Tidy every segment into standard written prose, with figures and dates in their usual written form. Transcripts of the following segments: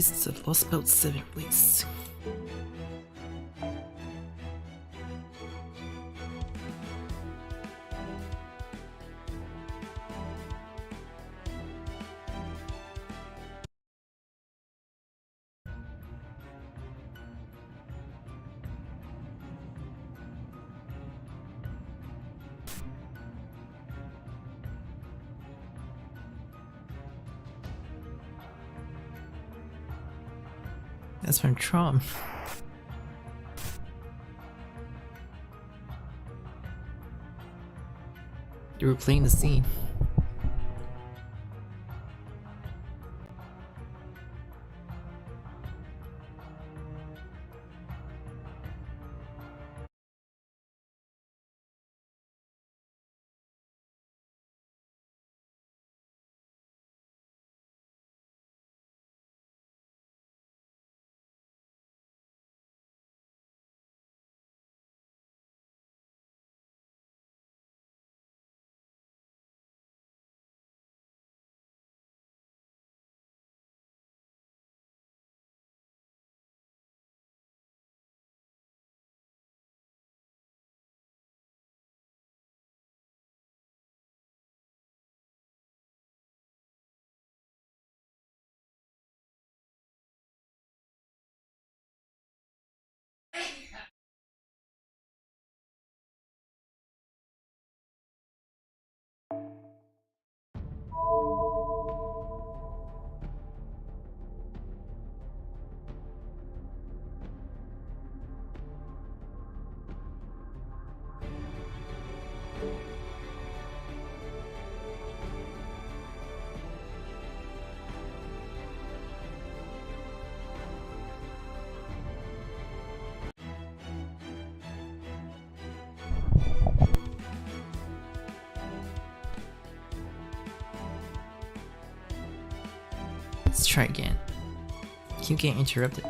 Tastes of Lostbelt 7 release. That's from Trom. You were playing the scene. Let's try again. Keep getting interrupted.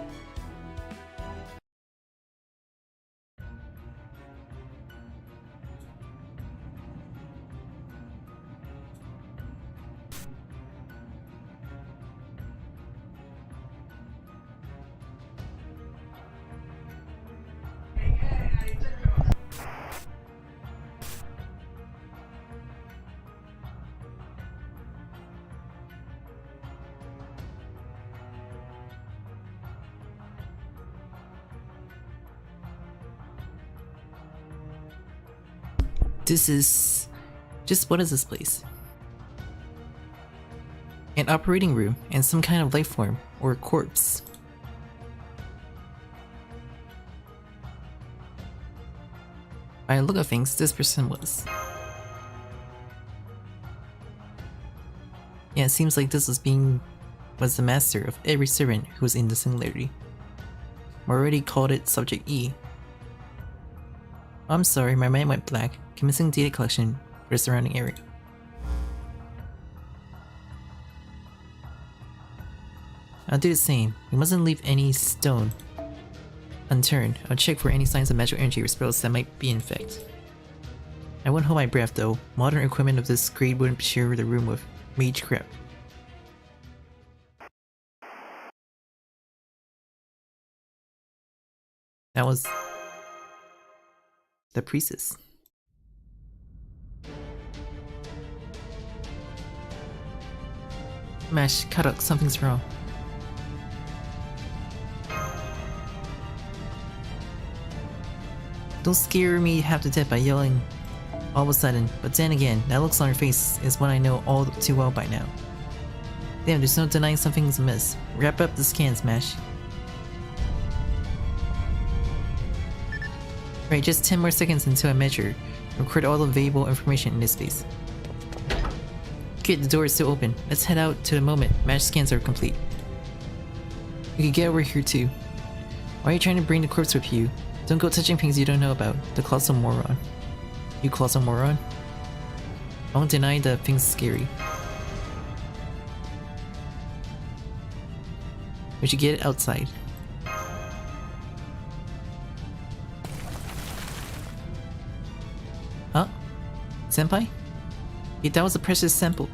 This is... what is this place? An operating room and some kind of life form, or corpse. By the look of things, this person was. Yeah, it seems like this was the master of every servant who was in the singularity. I already called it Subject E. I'm sorry, my mind went black. Commencing data collection for the surrounding area. I'll do the same. We mustn't leave any stone unturned. I'll check for any signs of magical energy or spells that might be in effect. I wouldn't hold my breath though. Modern equipment of this grade wouldn't share the room with mage crap. That was the priestess. Mash, cut up, something's wrong. Don't scare me half to death by yelling all of a sudden, but then again, that looks on your face is one I know all too well by now. Damn, there's no denying something's amiss. Wrap up the scans, Mash. Right, just 10 more seconds until I measure. Record all the available information in this space. Good, the door is still open. Let's head out to the moment Mash scans are complete. You can get over here too. Why are you trying to bring the corpse with you? Don't go touching things you don't know about. The colossal moron. You colossal moron? I won't deny that thing's scary. We should get it outside. Huh? Senpai? Yeah, that was a precious sample.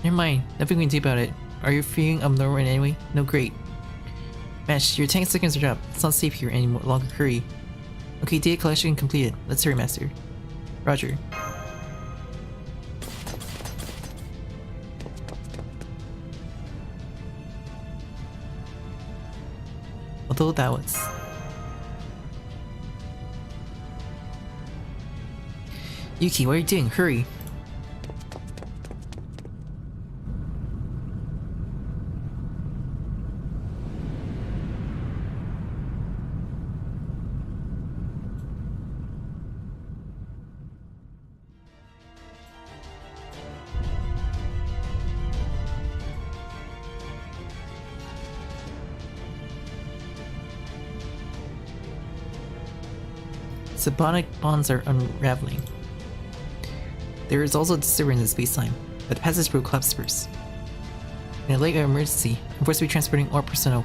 Never mind, nothing we can do about it. Are you feeling abnormal in any way? No, great. Mash, your tank seconds are up. It's not safe here any longer. Hurry. Okay, data collection completed. Let's hurry, Master. Roger. Although that was... Yuki, what are you doing? Hurry! Subonic bonds are unraveling. There is also a disturbance in space-time, but the passage will collapse first. In a late emergency, I'm forced to be transporting all personnel.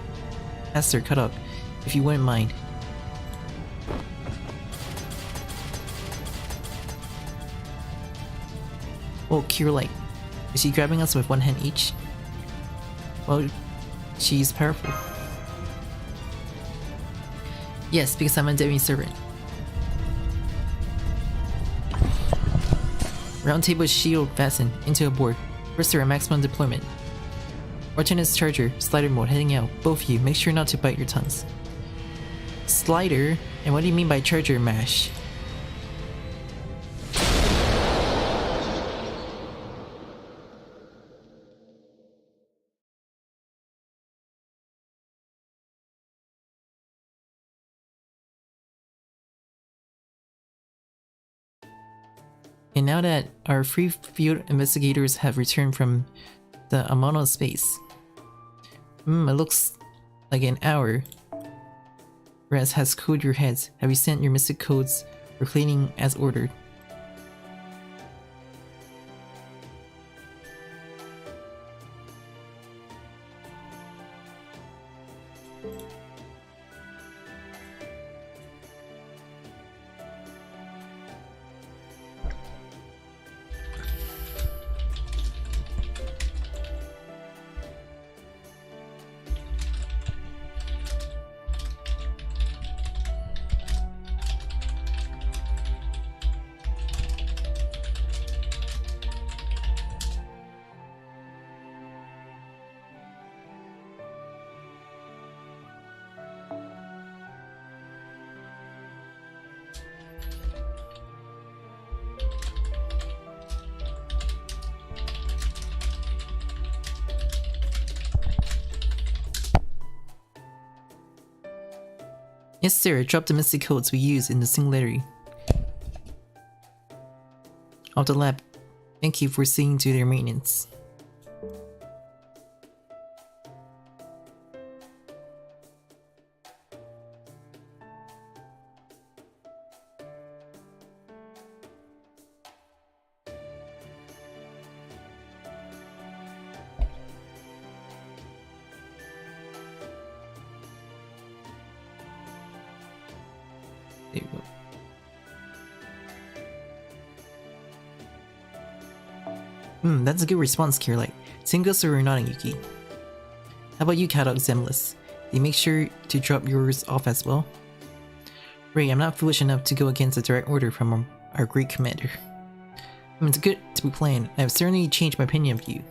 Master, cut up, if you wouldn't mind. Oh, Cure Light. Is she grabbing us with one hand each? Well, she's powerful. Yes, because I'm a demi-servant. Round table shield fastened into a board. Restore at maximum deployment. Ordnance charger, slider mode heading out. Both of you, make sure not to bite your tongues. Slider? And what do you mean by charger, Mash? And now that our free field investigators have returned from the Amano space. It looks like an hour. Raz has cooled your heads. Have you sent your mystic codes for cleaning as ordered? Yes, sir. Drop the mystic codes we use in the singularity of the lab. Thank you for seeing to their maintenance. There you go. That's a good response, Kirlight. Same goes for nodding, Yuki. How about you, Cat Zemless? You make sure to drop yours off as well? Ray, I'm not foolish enough to go against a direct order from our great commander. It's good to be playing. I have certainly changed my opinion of you.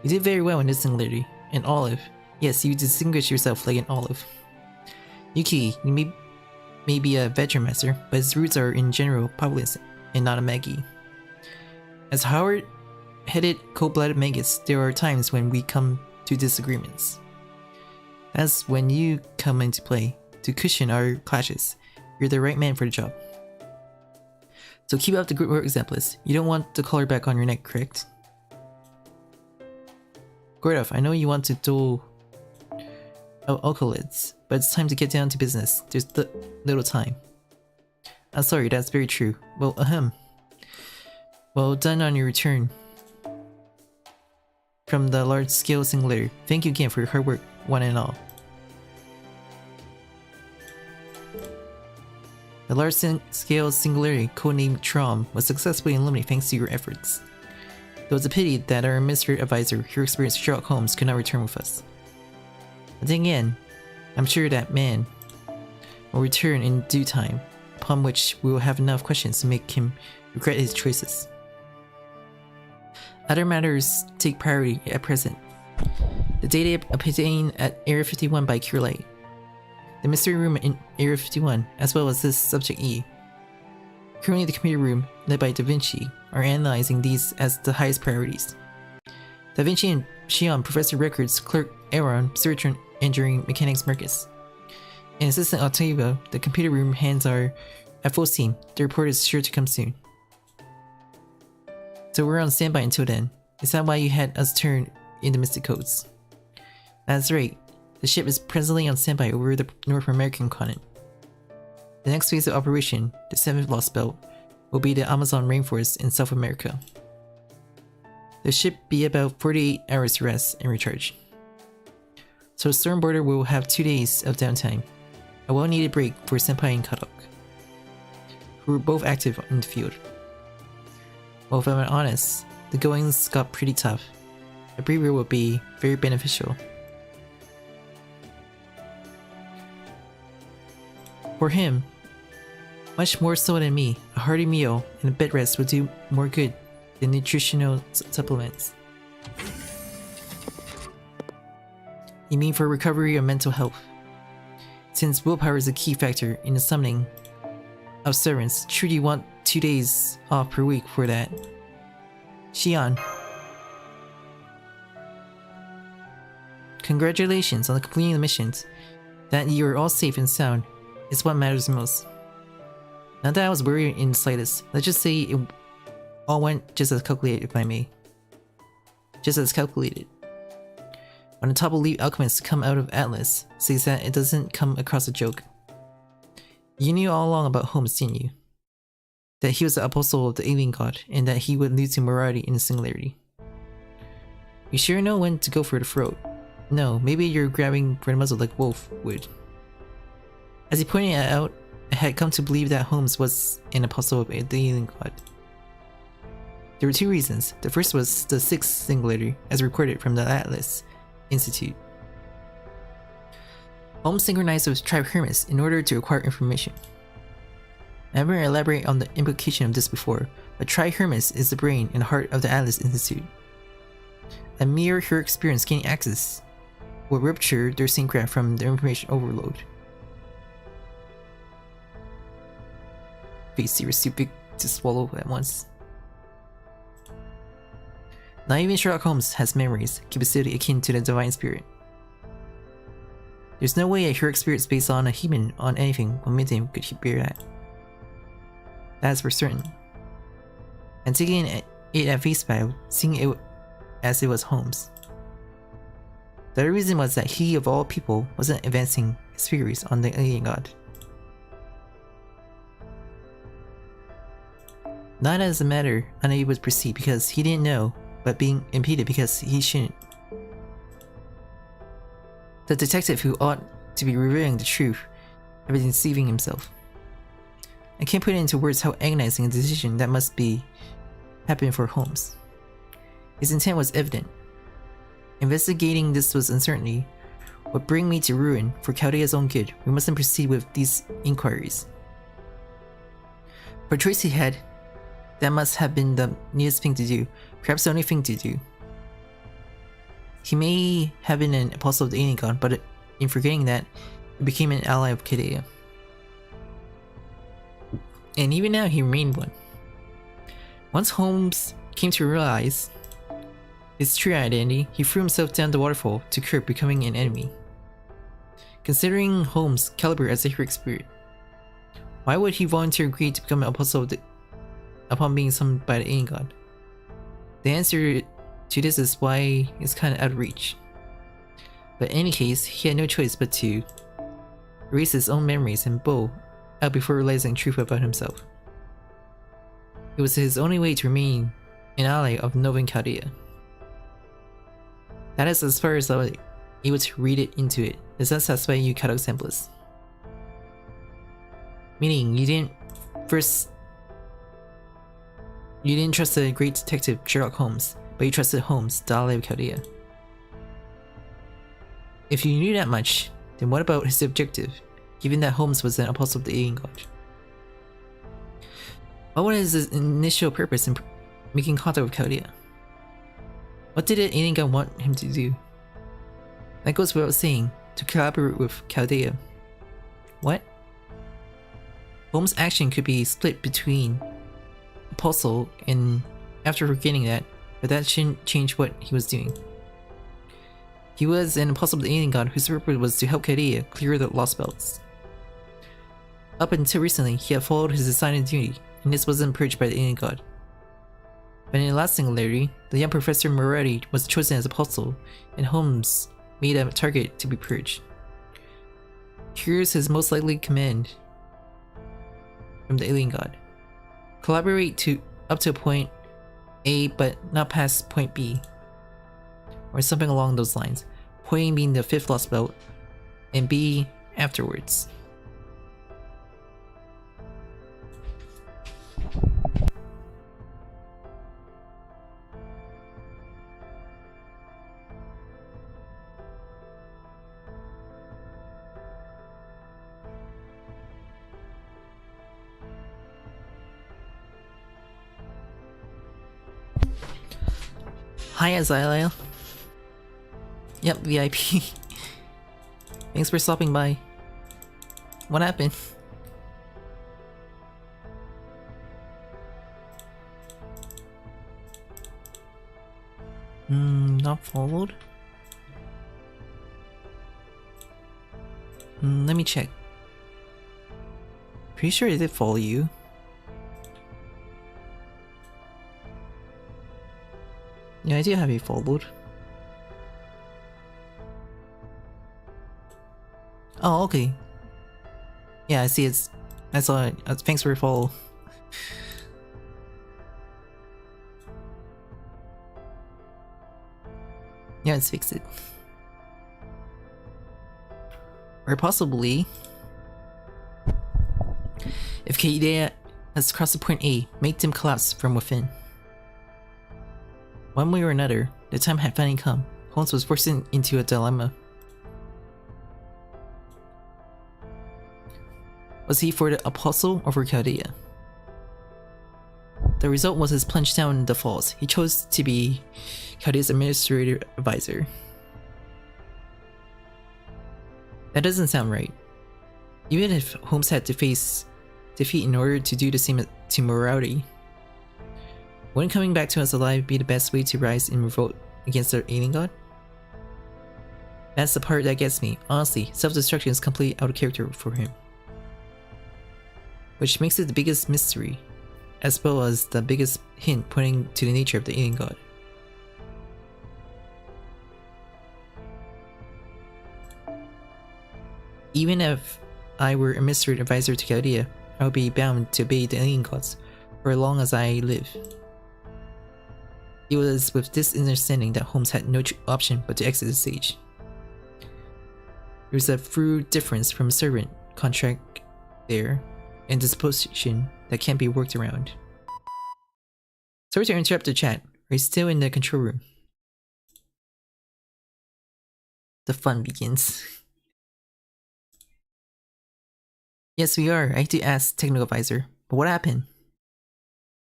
You did very well in this singularity. An olive. Yes, you distinguish yourself like an olive. Yuki, you may be a veteran master, but his roots are in general populace and not a Magi. As hard-headed, cold-blooded Magus, there are times when we come to disagreements. That's when you come into play. To cushion our clashes, you're the right man for the job. So keep up the good work, Zemless. You don't want the collar back on your neck, correct? Gordov, I know you want to duel alkalids, but it's time to get down to business. There's little time. I'm sorry, that's very true. Well, Well done on your return from the large-scale singularity. Thank you again for your hard work, one and all. The large-scale singularity, codenamed Trom, was successfully eliminated thanks to your efforts. It was a pity that our mystery advisor, your experienced Sherlock Holmes, could not return with us. But then again, I'm sure that man will return in due time, upon which we will have enough questions to make him regret his choices. Other matters take priority at present. The data obtained at Area 51 by Curelight, the mystery room in Area 51, as well as this Subject E. Currently the computer room, led by Da Vinci, are analyzing these as the highest priorities. Da Vinci and Shion, Professor Records, Clerk Aaron, Search and Engineering Mechanics Marcus, and Assistant Octavia, the computer room hands are at full steam. The report is sure to come soon. So we're on standby until then. Is that why you had us turn in the Mystic Codes? That's right. The ship is presently on standby over the North American continent. The next phase of operation, the 7th Lostbelt, will be the Amazon rainforest in South America. There should be about 48 hours to rest and recharge. So the Storm Border will have 2 days of downtime, a well-needed break for Senpai and Kadok, who were both active in the field. Well, if I'm honest, the goings got pretty tough. A breather will be very beneficial. For him, much more so than me, a hearty meal and a bed rest would do more good than nutritional supplements. You mean for recovery of mental health? Since willpower is a key factor in the summoning of servants, should you want 2 days off per week for that? Shion. Congratulations on completing the missions. That you are all safe and sound is what matters most. Not that I was worried in the slightest. Let's just say it all went just as calculated, if I may. Just as calculated. When the top elite alchemists come out of Atlas, says that it doesn't come across a joke. You knew all along about Holmes, didn't you? That he was the apostle of the alien god, and that he would lead to morality in the singularity. You sure know when to go for the throat. No, maybe you're grabbing for the muzzle like Wolf would. As he pointed it out, I had come to believe that Holmes was an apostle of the alien god. There were 2 reasons. The first was the 6th singularity, as recorded from the Atlas Institute. Holmes synchronized with Tribe Hermes in order to acquire information. I never elaborated on the implication of this before, but Tribe Hermes is the brain and heart of the Atlas Institute. A mere her experience gaining access will rupture their syncgraph from their information overload. Face serious too big to swallow at once. Not even Sherlock Holmes has memories, capacity akin to the divine spirit. There's no way a heroic spirit based on a human on anything will maintain could bear that. That's for certain. And taking it at face value, seeing it as it was Holmes. The other reason was that he, of all people, wasn't advancing his theories on the alien god. Not as a matter unable to proceed because he didn't know, but being impeded because he shouldn't. The detective who ought to be revealing the truth had been deceiving himself. I can't put it into words how agonizing a decision that must be happened for Holmes. His intent was evident. Investigating this was uncertainty would bring me to ruin. For Chaldea's own good, we mustn't proceed with these inquiries. For choice he had, that must have been the neatest thing to do, perhaps the only thing to do. He may have been an apostle of the alien god, but in forgetting that, he became an ally of Chaldea. And even now he remained one. Once Holmes came to realize his true identity, he threw himself down the waterfall to curb becoming an enemy. Considering Holmes' caliber as a heroic spirit, why would he volunteer agree to become an apostle upon being summoned by the alien god? The answer to this is why it's kinda out of reach. But in any case, he had no choice but to erase his own memories and bow out before realizing truth about himself. It was his only way to remain an ally of Nova Chaldea. That is as far as I was able to read it into it. Does that satisfy you, Kato Samples? Meaning, you didn't trust the great detective Sherlock Holmes, but you trusted Holmes, the ally of Chaldea. If you knew that much, then what about his objective, given that Holmes was an apostle of the alien god? What was his initial purpose in making contact with Chaldea? What did the alien god want him to do? That goes without saying, to collaborate with Chaldea. What? Holmes' action could be split between apostle and after forgetting that, but that shouldn't change what he was doing. He was an apostle of the alien god whose purpose was to help Chaldea clear the Lostbelts. Up until recently, he had followed his assigned duty, and this wasn't purged by the alien god. But in the last singularity, the young Professor Moretti was chosen as apostle, and Holmes made a target to be purged. Here's his most likely command from the alien god. Collaborate to up to point A but not past point B. Or something along those lines. Point A being the 5th Lostbelt, and B afterwards. Hi Azylael. Yep, VIP. Thanks for stopping by. What happened? Not followed? Let me check. Pretty sure I did follow you. Yeah, I do have you followed. Oh, okay. Yeah, I see it's... I saw it. Thanks for your follow. Yeah, let's fix it. Or possibly... if Chaldea has crossed the point A, make them collapse from within. One way or another, the time had finally come. Holmes was forced into a dilemma. Was he for the apostle or for Chaldea? The result was his plunge down the falls. He chose to be Chaldea's administrative advisor. That doesn't sound right. Even if Holmes had to face defeat in order to do the same to morality, wouldn't coming back to us alive be the best way to rise in revolt against the alien god? That's the part that gets me. Honestly, self-destruction is completely out of character for him. Which makes it the biggest mystery, as well as the biggest hint pointing to the nature of the alien god. Even if I were a mystery advisor to Chaldea, I would be bound to obey the alien gods for as long as I live. It was with this understanding that Holmes had no option but to exit the stage. There was a through difference from servant contract there, and disposition that can't be worked around. Sorry to interrupt the chat, we're still in the control room. The fun begins. Yes, we are. I had to ask technical advisor, but what happened?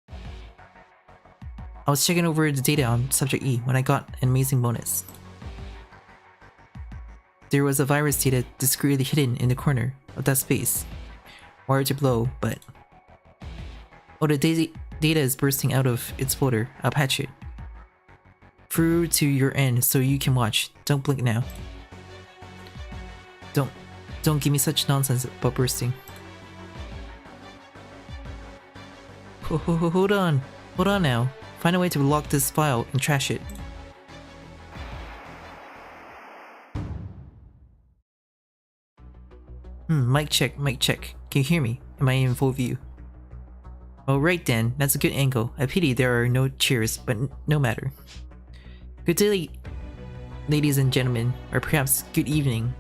I was checking over the data on Subject E when I got an amazing bonus. There was a virus data discreetly hidden in the corner of that space. Wired to below, but... oh, the data is bursting out of its folder. I'll patch it. Through to your end so you can watch. Don't blink now. Don't give me such nonsense about bursting. Hold on. Hold on now. Find a way to lock this file and trash it. Mic check, mic check. Can you hear me? Am I in full view? Oh right then, that's a good angle. I pity there are no cheers, but no matter. Good day, ladies and gentlemen, or perhaps good evening.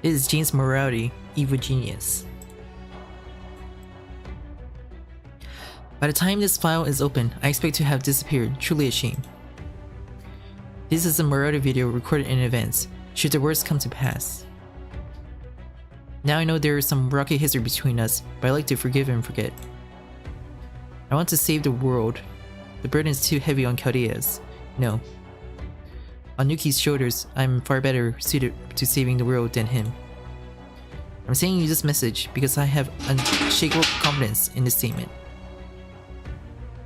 This is James Morality, Evil Genius. By the time this file is open, I expect to have disappeared. Truly a shame. This is a Marauder video recorded in advance, should the worst come to pass. Now I know there is some rocky history between us, but I like to forgive and forget. I want to save the world. The burden is too heavy on Chaldeia's. No. On Yuki's shoulders, I'm far better suited to saving the world than him. I'm sending you this message because I have unshakable confidence in this statement.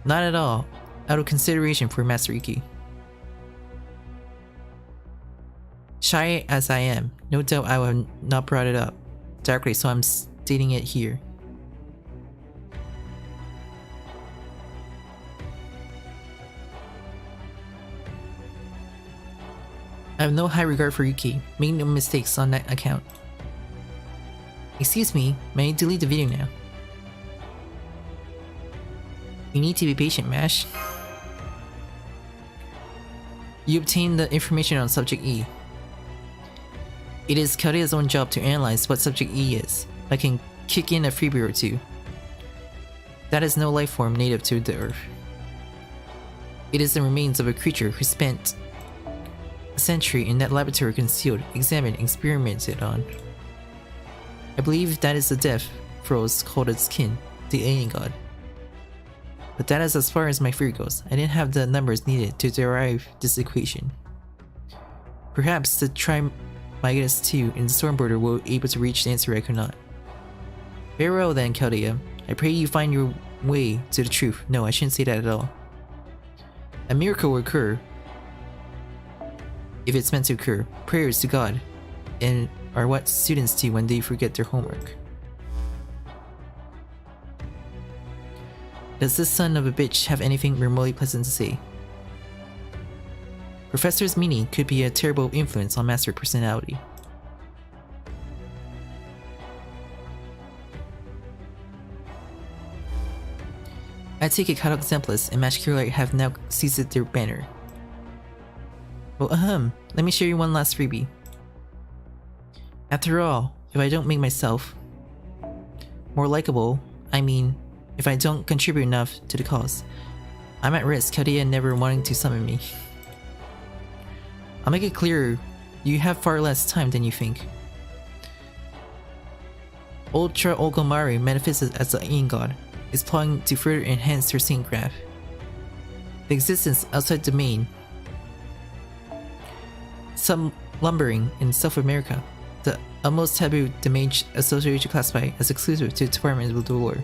Not at all, out of consideration for Master Iki. Shy as I am, no doubt I would have not brought it up directly, so I'm stating it here. I have no high regard for Yuki, make no mistakes on that account. Excuse me, may I delete the video now? You need to be patient, Mash. You obtained the information on Subject E. It is Chaldeia's own job to analyze what Subject E is. I can kick in a freebie or two. That is no life form native to the Earth. It is the remains of a creature who spent a century in that laboratory concealed, examined, experimented on. I believe that is the death throes called its kin, the Alien God. But that is as far as my theory goes. I didn't have the numbers needed to derive this equation. Perhaps the Trimegis-2 in the Stormborder will be able to reach the answer I could not. Very well then, Chaldea. I pray you find your way to the truth. No, I shouldn't say that at all. A miracle will occur if it's meant to occur. Prayers to God and are what students do when they forget their homework. Does this son of a bitch have anything remotely pleasant to say? Professor's meaning could be a terrible influence on Master personality. I take it Kato Exemplis and Match Cure Light have now seized their banner. Well, let me show you one last freebie. After all, if I don't make myself more likable, I mean, if I don't contribute enough to the cause, I'm at risk, Chaldea never wanting to summon me. I'll make it clearer, you have far less time than you think. Ultra Ogomari, manifested as the Alien God, is plotting to further enhance her scene graph. The existence outside domain, some lumbering in South America, the almost taboo domain associated to classify as exclusive to the Department of the Lore.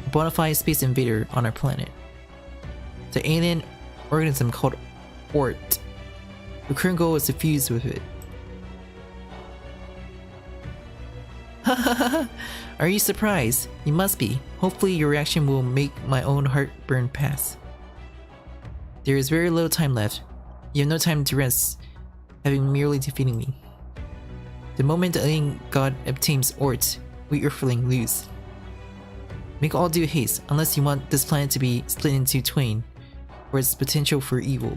A bona fide space invader on our planet. The alien organism called Ort. The current goal is to fuse with it. Are you surprised? You must be. Hopefully your reaction will make my own heartburn pass. There is very little time left. You have no time to rest, having merely defeating me. The moment the Alien God obtains Ort, we Earthling lose. Make all due haste, unless you want this planet to be split into twain, or its potential for evil.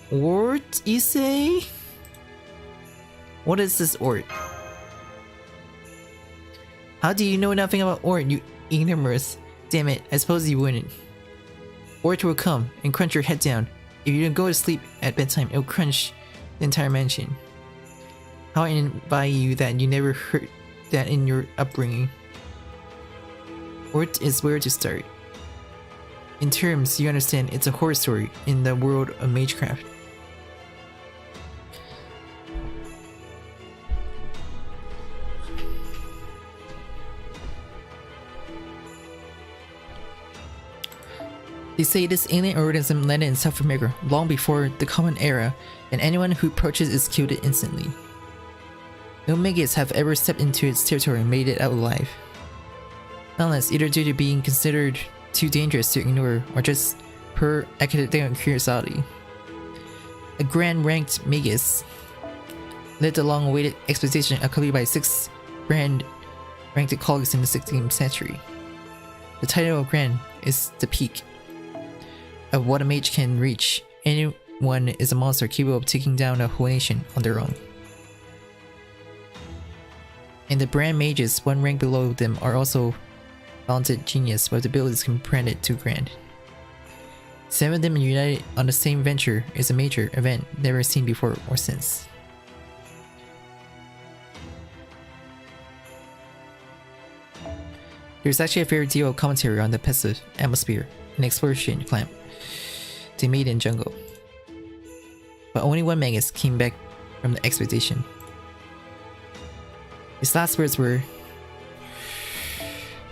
Ort, you say? What is this Ort? How do you know nothing about Ort, you ignoramus? Damn it, I suppose you wouldn't. Ort will come and crunch your head down. If you don't go to sleep at bedtime, it'll crunch the entire mansion. How I invite you that you never heard that in your upbringing. Ort is where to start. In terms you understand, it's a horror story in the world of magecraft. They say this alien organism landed in South America long before the Common Era, and anyone who approaches is killed instantly. No Megas have ever stepped into its territory and made it out alive. Unless either due to being considered too dangerous to ignore or just per academic curiosity. A grand ranked Magus led the long-awaited expedition accompanied by 6 grand ranked colleagues in the 16th century. The title of Grand is the peak of what a mage can reach. Anyone is a monster capable of taking down a whole nation on their own. And the brand mages one rank below them are also talented genius with abilities comprehended too grand. 7 of them united on the same venture is a major event never seen before or since. There's actually a fair deal of commentary on the passive atmosphere and exploration clamp they made in jungle. But only one Magus came back from the expedition. His last words were,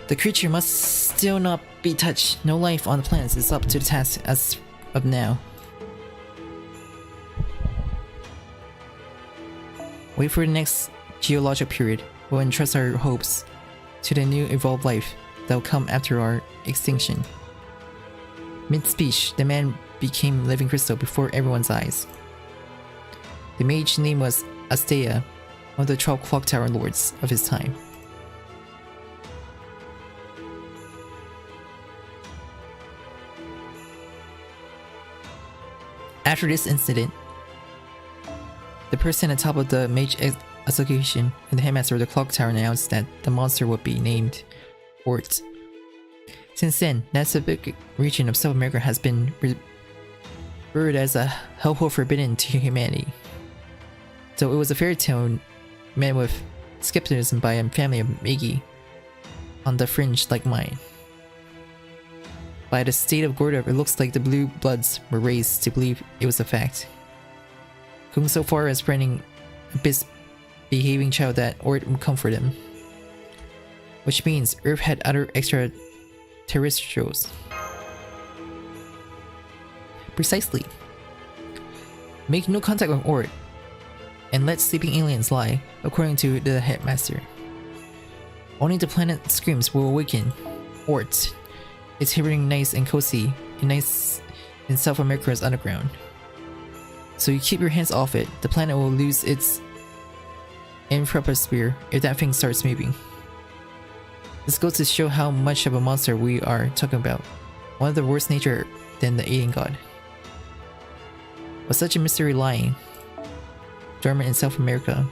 "The creature must still not be touched. No life on the planets is up to the task as of now. Wait for the next geological period. We'll entrust our hopes to the new evolved life that will come after our extinction." Mid-speech, the man became living crystal before everyone's eyes. The mage's name was Astea, one of the 12 clock tower lords of his time. After this incident, the person at top of the Mage Association and the headmaster of the clock tower announced that the monster would be named Ort. Since then, that specific region of South America has been revered as a hellhole forbidden to humanity. So it was a fairy tale met with skepticism by a family of Magi on the fringe like mine. By the state of Gordo, it looks like the blue bloods were raised to believe it was a fact, going so far as spreading a misbehaving child that Ort would come for them. Which means Earth had other extraterrestrials. Precisely. Make no contact with Ort, and let sleeping aliens lie, according to the headmaster. Only the planet screams will awaken Ort. It's hibernating nice and cozy in South America's underground. So you keep your hands off it. The planet will lose its infrasphere if that thing starts moving. This goes to show how much of a monster we are talking about. One of the worst nature than the alien god. With such a mystery lying dormant in South America,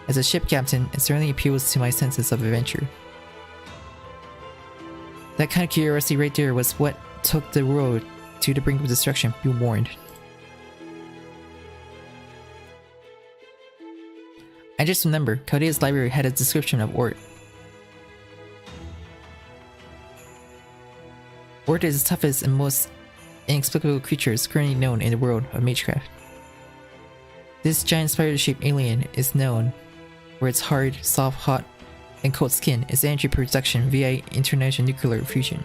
as a ship captain, it certainly appeals to my senses of adventure. That kind of curiosity right there was what took the world to the brink of destruction, be warned. I just remember, Chaldea's library had a description of Ort. Ort is the toughest and most inexplicable creatures currently known in the world of magecraft. This giant spider-shaped alien is known for its hard, soft, hot, and cold skin, its energy production via international nuclear fusion,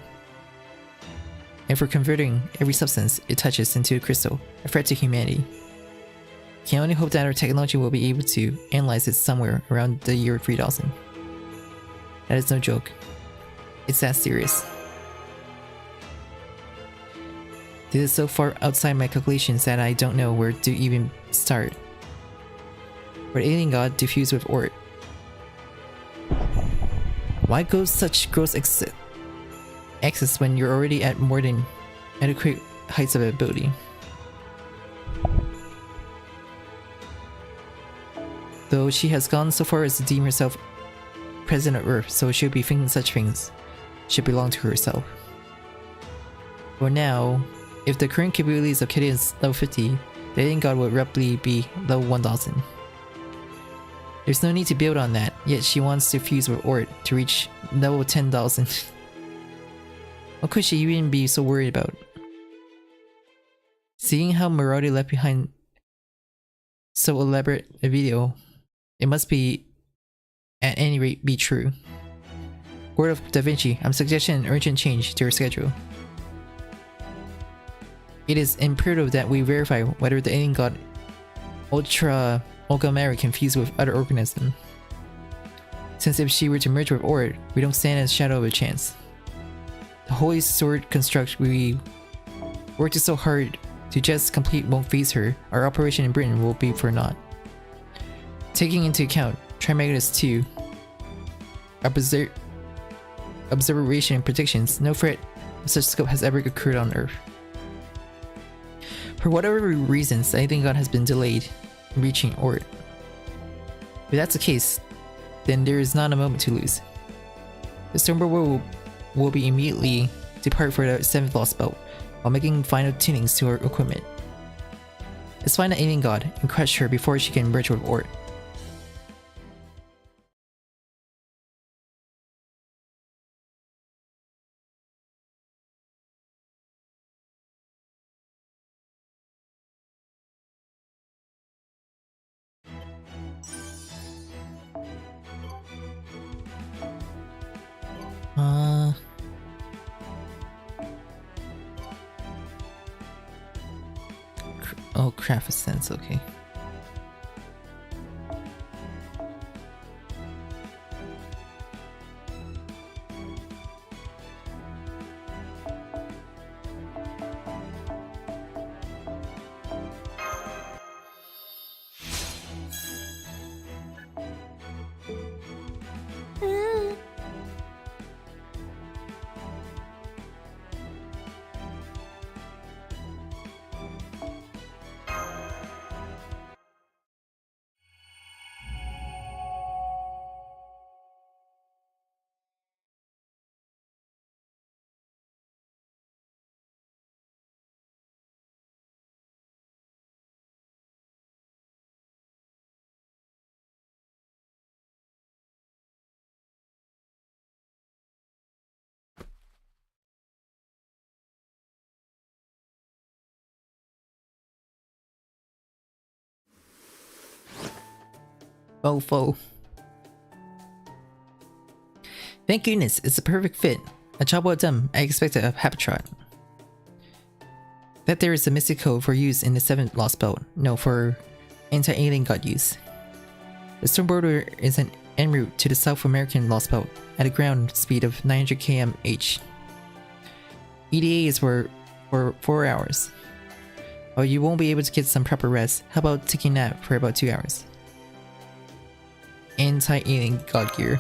and for converting every substance it touches into a crystal, a threat to humanity. Can only hope that our technology will be able to analyze it somewhere around the year 3000. That is no joke. It's that serious. This is so far outside my calculations that I don't know where to even start. For the alien god to fuse with Ort. Why go such gross excess when you're already at more than adequate heights of ability? Though she has gone so far as to deem herself president of Earth, so she'll be thinking such things should belong to herself. For now, if the current capabilities of Kitty is level 50, the alien god would roughly be level 1000. There's no need to build on that, yet she wants to fuse with Ort to reach level 10,000. What could she even be so worried about? Seeing how Marauder left behind so elaborate a video, it must be, at any rate, be true. Word of Da Vinci, I'm suggesting an urgent change to her schedule. It is imperative that we verify whether the alien god Ultra-Mary can fuse with other organisms. Since if she were to merge with Ort, we don't stand a shadow of a chance. The Holy Sword construct we worked so hard to just complete won't phase her. Our operation in Britain will be for naught. Taking into account Trimegatus 2, observation and predictions, no threat of such scope has ever occurred on Earth. For whatever reasons, the alien god has been delayed in reaching Ort. If that's the case, then there is not a moment to lose. The Stormboard will will be immediately depart for the 7th Lostbelt while making final tunings to her equipment. Let's find the alien god and crush her before she can merge with Ort. Oh, craft a sense, okay. Fofo. Thank goodness, it's a perfect fit. A job well done, I expected a Habitrot. That there is a mystic code for use in the 7th Lostbelt. No, for anti-alien god use. The storm border is an en route to the South American Lostbelt at a ground speed of 900 km/h. EDA is for 4 hours. While you won't be able to get some proper rest, how about taking a nap for about 2 hours? Anti-alien god gear.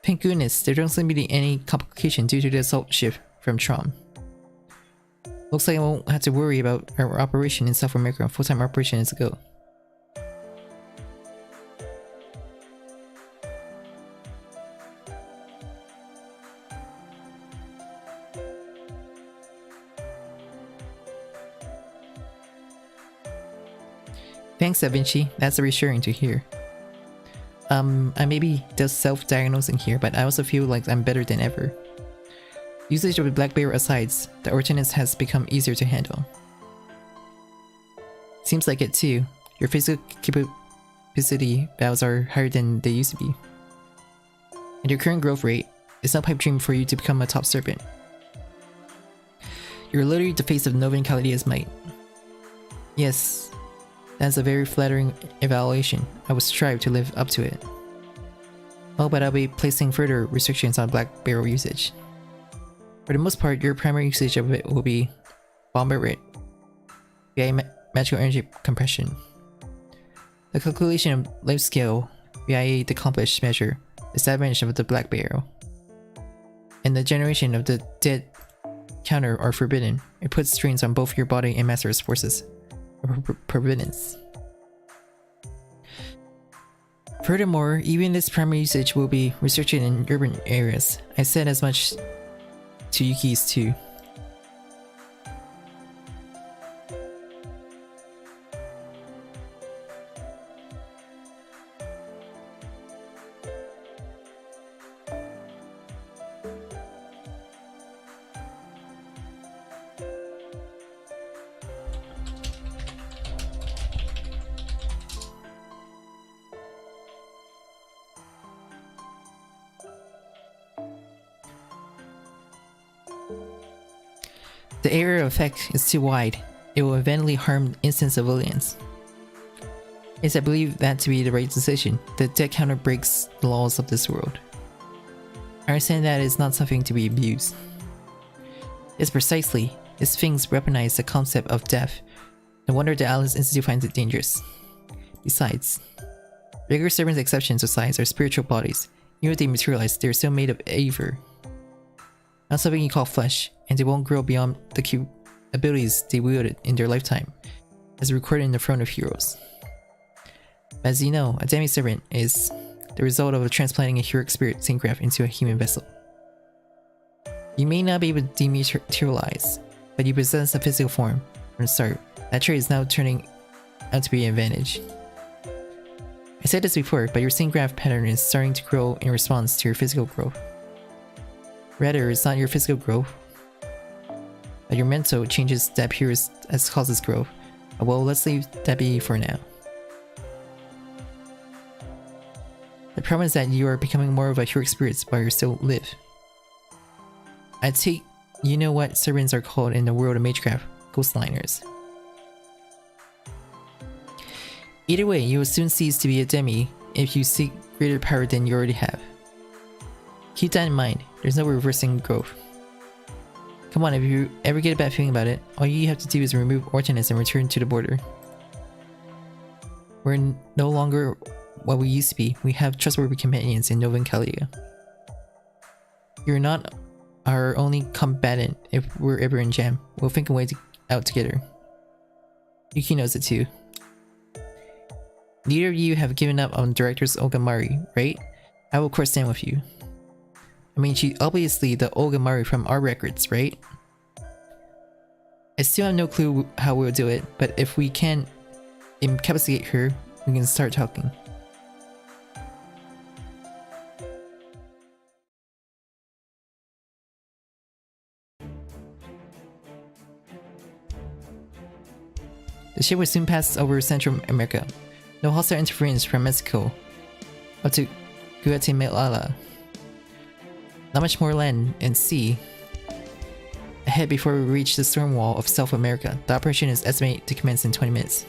Thank goodness, there don't seem to be any complication due to the assault ship from Trom. Looks like I won't have to worry about our operation in South America. Full-time operation is a go. Thanks, Da Vinci. That's reassuring to hear. I maybe just self-diagnosing here, but I also feel like I'm better than ever. Usage of the Black Bear aside, the ordinance has become easier to handle. Seems like it too. Your physical capacity values are higher than they used to be. At your current growth rate, it's no pipe dream for you to become a top serpent. You're literally the face of Novan Caladia's might. Yes, that's a very flattering evaluation. I will strive to live up to it. Oh, but I'll be placing further restrictions on Black Barrel usage. For the most part, your primary usage of it will be bombardment via magical energy compression, the calculation of life scale via the accomplished measure, establishment of the Black Barrel, and the generation of the dead counter are forbidden. It puts strains on both your body and master's forces. Providence. Furthermore, even this primary usage will be restricted in urban areas. I said as much to Yuki's too. The area of effect is too wide. It will eventually harm innocent civilians. Yes, I believe that to be the right decision. The death counter breaks the laws of this world. I understand that it's not something to be abused. Yes, precisely. These things weaponize the concept of death. No wonder the Alice Institute finds it dangerous. Besides, regular servants' exceptions of size are spiritual bodies. Even if they materialize, they are still made of aether. Not something you call flesh, and they won't grow beyond the abilities they wielded in their lifetime, as recorded in the Throne of Heroes. As you know, a demi-servant is the result of transplanting a heroic spirit syngraph into a human vessel. You may not be able to dematerialize, but you possess a physical form from the start. That trait is now turning out to be an advantage. I said this before, but your syngraph pattern is starting to grow in response to your physical growth. Rather, it's not your physical growth, but your mental changes that appears as causes growth. Well, let's leave that be for now. The problem is that you are becoming more of a heroic spirit while you still live. I take you know what servants are called in the world of Magecraft, ghostliners. Either way, you will soon cease to be a demi if you seek greater power than you already have. Keep that in mind, there's no reversing growth. Come on, if you ever get a bad feeling about it, all you have to do is remove Ortonus and return to the border. We're no longer what we used to be. We have trustworthy companions in No.7. You're not our only combatant if we're ever in jam. We'll think a way out together. Yuki knows it too. Neither of you have given up on Director's Olga Mari, right? I will of course stand with you. I mean, she's obviously the Olga Mari from our records, right? I still have no clue how we'll do it, but if we can incapacitate her, we can start talking. The ship will soon pass over Central America. No hostile interference from Mexico up to Guatemala. Not much more land and sea ahead before we reach the storm wall of South America. The operation is estimated to commence in 20 minutes.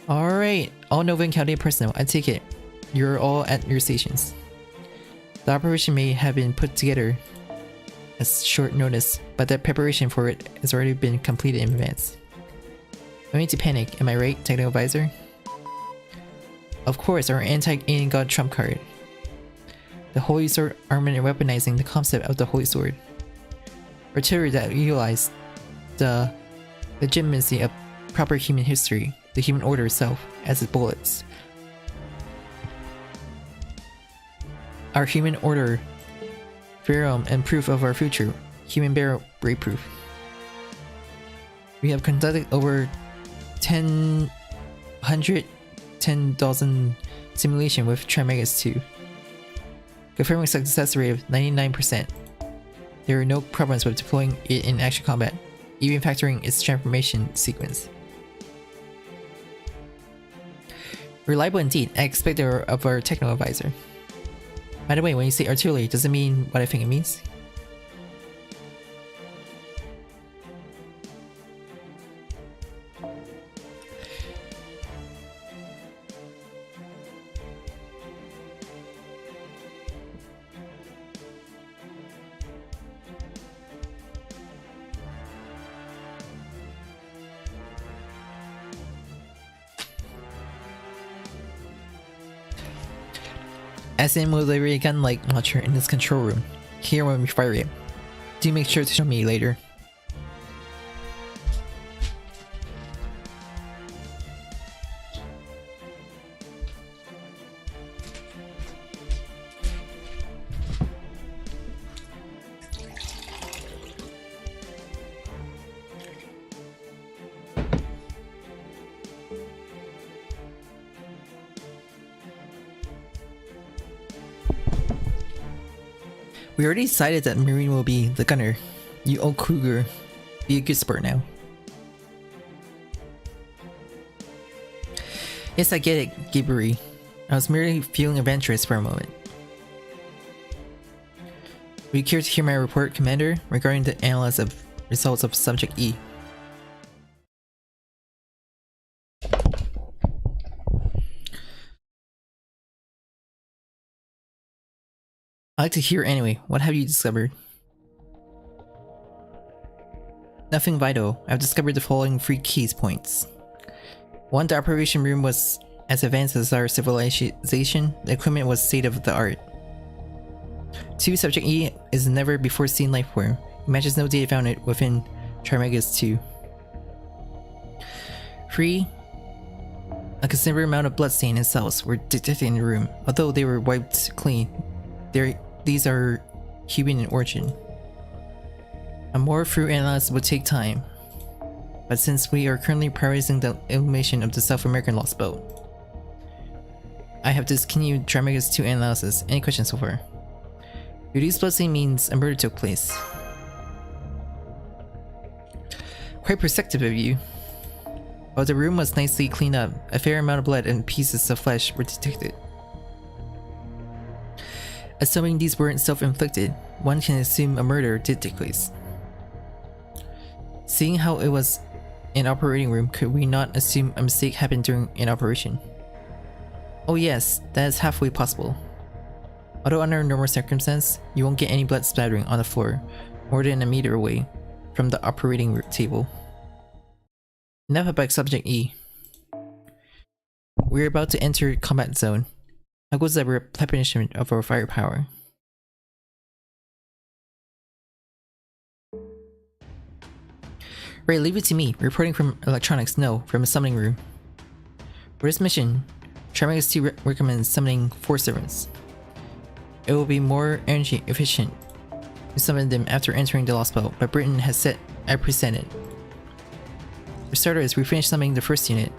Alright, all No.7 personnel, I take it you're all at your stations. The operation may have been put together at short notice, but the preparation for it has already been completed in advance. No need to panic, am I right, Technical Advisor? Of course, our anti-alien god trump card. The Holy Sword armament weaponizing the concept of the Holy Sword. Artillery that utilize the legitimacy of proper human history, the human order itself, as its bullets. Our human order, verum and proof of our future, human barrel rape proof. We have conducted over 10,000 simulation with Trimegas 2, confirming success rate of 99%. There are no problems with deploying it in action combat, even factoring its transformation sequence. Reliable indeed, I expect it of our technical advisor. By the way, when you say artillery, does it mean what I think it means? SM will deliver a gun-like launcher in this control room. Here when we fire it. Do make sure to show me later. We already decided that Marine will be the gunner. You old Kruger. Be a good sport now. Yes, I get it, Gibbery. I was merely feeling adventurous for a moment. Would you care to hear my report, Commander, regarding the analysis of results of Subject E? I'd like to hear anyway. What have you discovered? Nothing vital. I've discovered the following 3 keys points. 1. The operation room was as advanced as our civilization. The equipment was state of the art. 2 Subject E is a never before seen life form. It matches no data found within JP-rKyECtnz 2. 3. A considerable amount of bloodstain and cells were detected in the room. Although they were wiped clean, these are human in origin. A more thorough analysis would take time, but since we are currently prioritizing the elimination of the South American Lostbelt, I have discontinued JP-rKyECtnz 2 analysis. Any questions so far? Reduced bloodstain means a murder took place. Quite perceptive of you. While the room was nicely cleaned up, a fair amount of blood and pieces of flesh were detected. Assuming these weren't self-inflicted, one can assume a murder did take place. Seeing how it was an operating room, could we not assume a mistake happened during an operation? Oh yes, that is halfway possible. Although under normal circumstances, you won't get any blood splattering on the floor more than a meter away from the operating table. Enough about Subject E. We're about to enter combat zone. How goes the replenishment of our firepower? Right, leave it to me. Reporting from electronics, no, from a summoning room. For this mission, JP-rKyECtnz 2 recommends summoning 4 servants. It will be more energy efficient to summon them after entering the Lostbelt, but Britain has set a precedent. For starters, we finished summoning the first unit.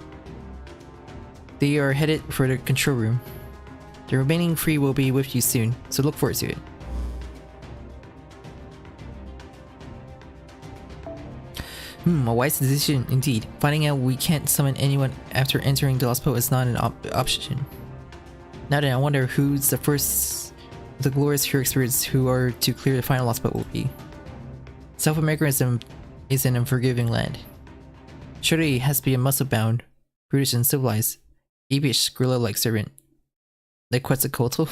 They are headed for the control room. The remaining 3 will be with you soon, so look forward to it. A wise decision indeed. Finding out we can't summon anyone after entering the Lostbelt is not an option. Now then, I wonder who's the first of the glorious hero spirits who are to clear the final Lostbelt will be. South America is an unforgiving land. Surely it has to be a muscle-bound, brutish and civilized, apish, gorilla-like servant. Like Quetzalcoatl?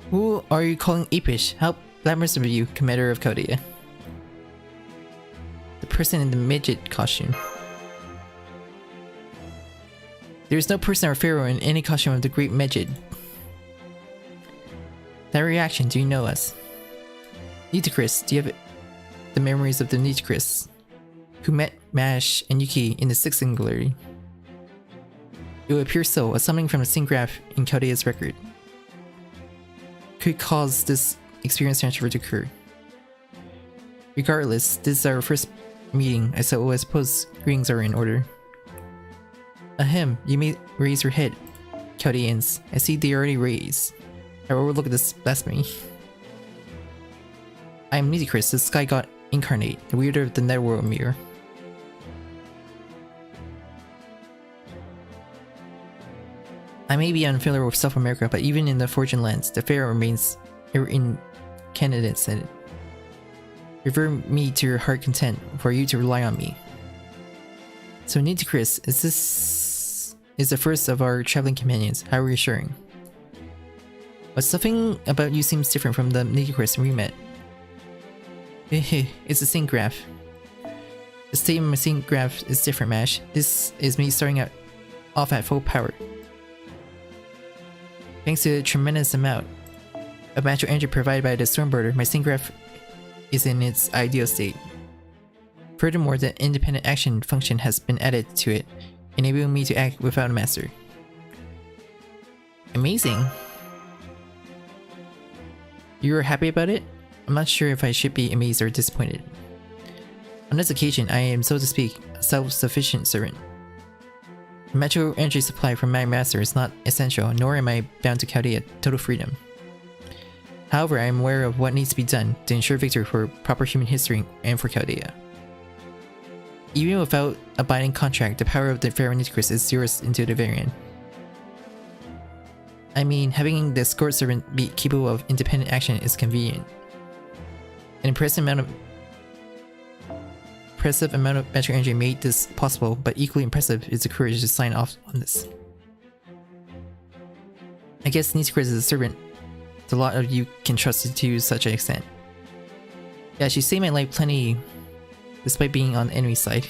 Who are you calling apish? How glamorous of you, Commander of Chaldea. The person in the midget costume. There is no person or pharaoh in any costume of the great midget. That reaction, do you know us? Nitocris, do you have the memories of the Nitocris who met Mash and Yuki in the 6th singularity? It would appear so, a summoning from the same graph in Chaldea's record could cause this experience transfer to occur. Regardless, this is our first meeting, I suppose greetings are in order. Ahem, you may raise your head, Chaldeans. I see they already raised. I overlook this blasphemy. I am Nitocris, the Sky God incarnate, the wielder of the netherworld mirror. I may be unfamiliar with South America, but even in the Fortune lands, the Pharaoh remains incandidate said. Refer me to your heart content, for you to rely on me. So Nitocris, is the first of our traveling companions. How reassuring. But something about you seems different from the Nitocris we met. It's the same graph. The state of my same graph is different, Mash. This is me starting off at full power. Thanks to the tremendous amount of natural energy provided by the Stormbirder, my sync graph is in its ideal state. Furthermore, the independent action function has been added to it, enabling me to act without a master. Amazing! You are happy about it? I'm not sure if I should be amazed or disappointed. On this occasion, I am, so to speak, a self-sufficient servant. The natural energy supply from my master is not essential, nor am I bound to Chaldea total freedom. However, I am aware of what needs to be done to ensure victory for proper human history and for Chaldea. Even without a binding contract, the power of the Pharaoh Nitocris is yours into the very end. I mean, having the escort servant be capable of independent action is convenient. An impressive amount of magical energy made this possible, but equally impressive is the courage to sign off on this. I guess Nitocris is a servant a lot of you can trust it to such an extent. Yeah, she saved my life plenty despite being on the enemy side.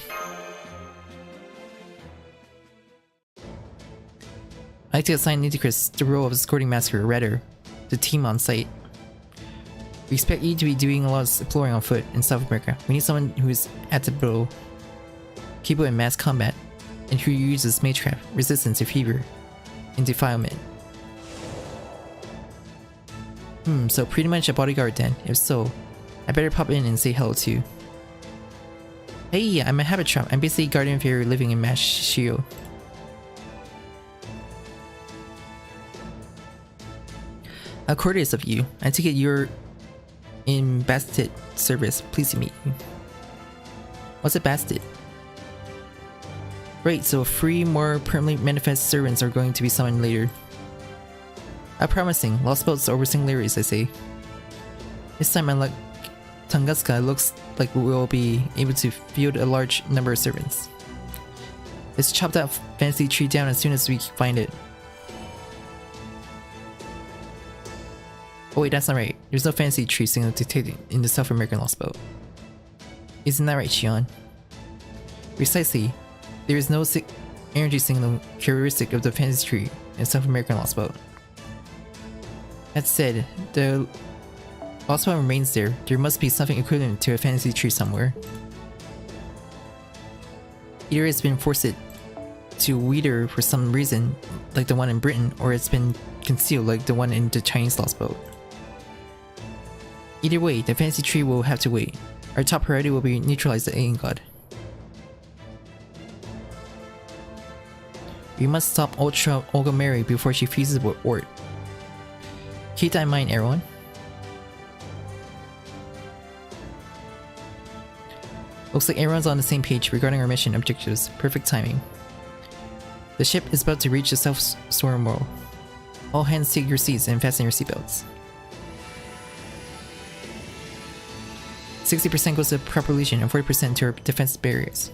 I'd like to assign Nitocris the role of escorting master, or rather, the team on site. We expect you to be doing a lot of exploring on foot in South America. We need someone who is adaptable, capable in mass combat, and who uses Maytrap, resistance to fever, and defilement. So pretty much a bodyguard then. If so, I better pop in and say hello too. Hey, I'm a habit trap. I'm basically guardian fairy living in Mashio. How courteous of you. I take it you're in Bastet service. Pleased to meet you. What's a Bastet? Right, so 3 more permanently manifest servants are going to be summoned later. How promising. Lostbelt's overseeing Larry's, I say. This time, unlike Tunguska, looks like we will be able to field a large number of servants. Let's chop that fancy tree down as soon as we find it. Oh wait, that's not right. There's no fancy tree signal detected in the South American Lostbelt. Isn't that right, Shion? Precisely. There is no energy signal characteristic of the fancy tree in South American Lostbelt. That said, the Lostbelt remains there. There must be something equivalent to a fantasy tree somewhere. Either it's been forced to wither for some reason, like the one in Britain, or it's been concealed like the one in the Chinese Lostbelt. Either way, the fantasy tree will have to wait. Our top priority will be neutralize the alien god. We must stop Ultra Olga Mary before she fuses with Ort. Keep that in mind, everyone. Looks like everyone's on the same page regarding our mission objectives. Perfect timing. The ship is about to reach the South Storm World. All hands take your seats and fasten your seatbelts. 60% goes to propulsion and 40% to our defense barriers.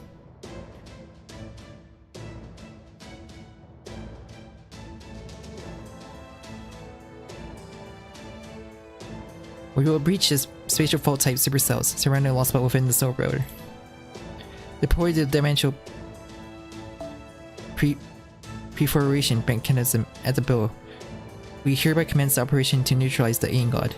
We will breach this spatial fault type supercells surrounding the Lostbelt within the solar road. Deploy the dimensional perforation mechanism at the bill. We hereby commence the operation to neutralize the alien god.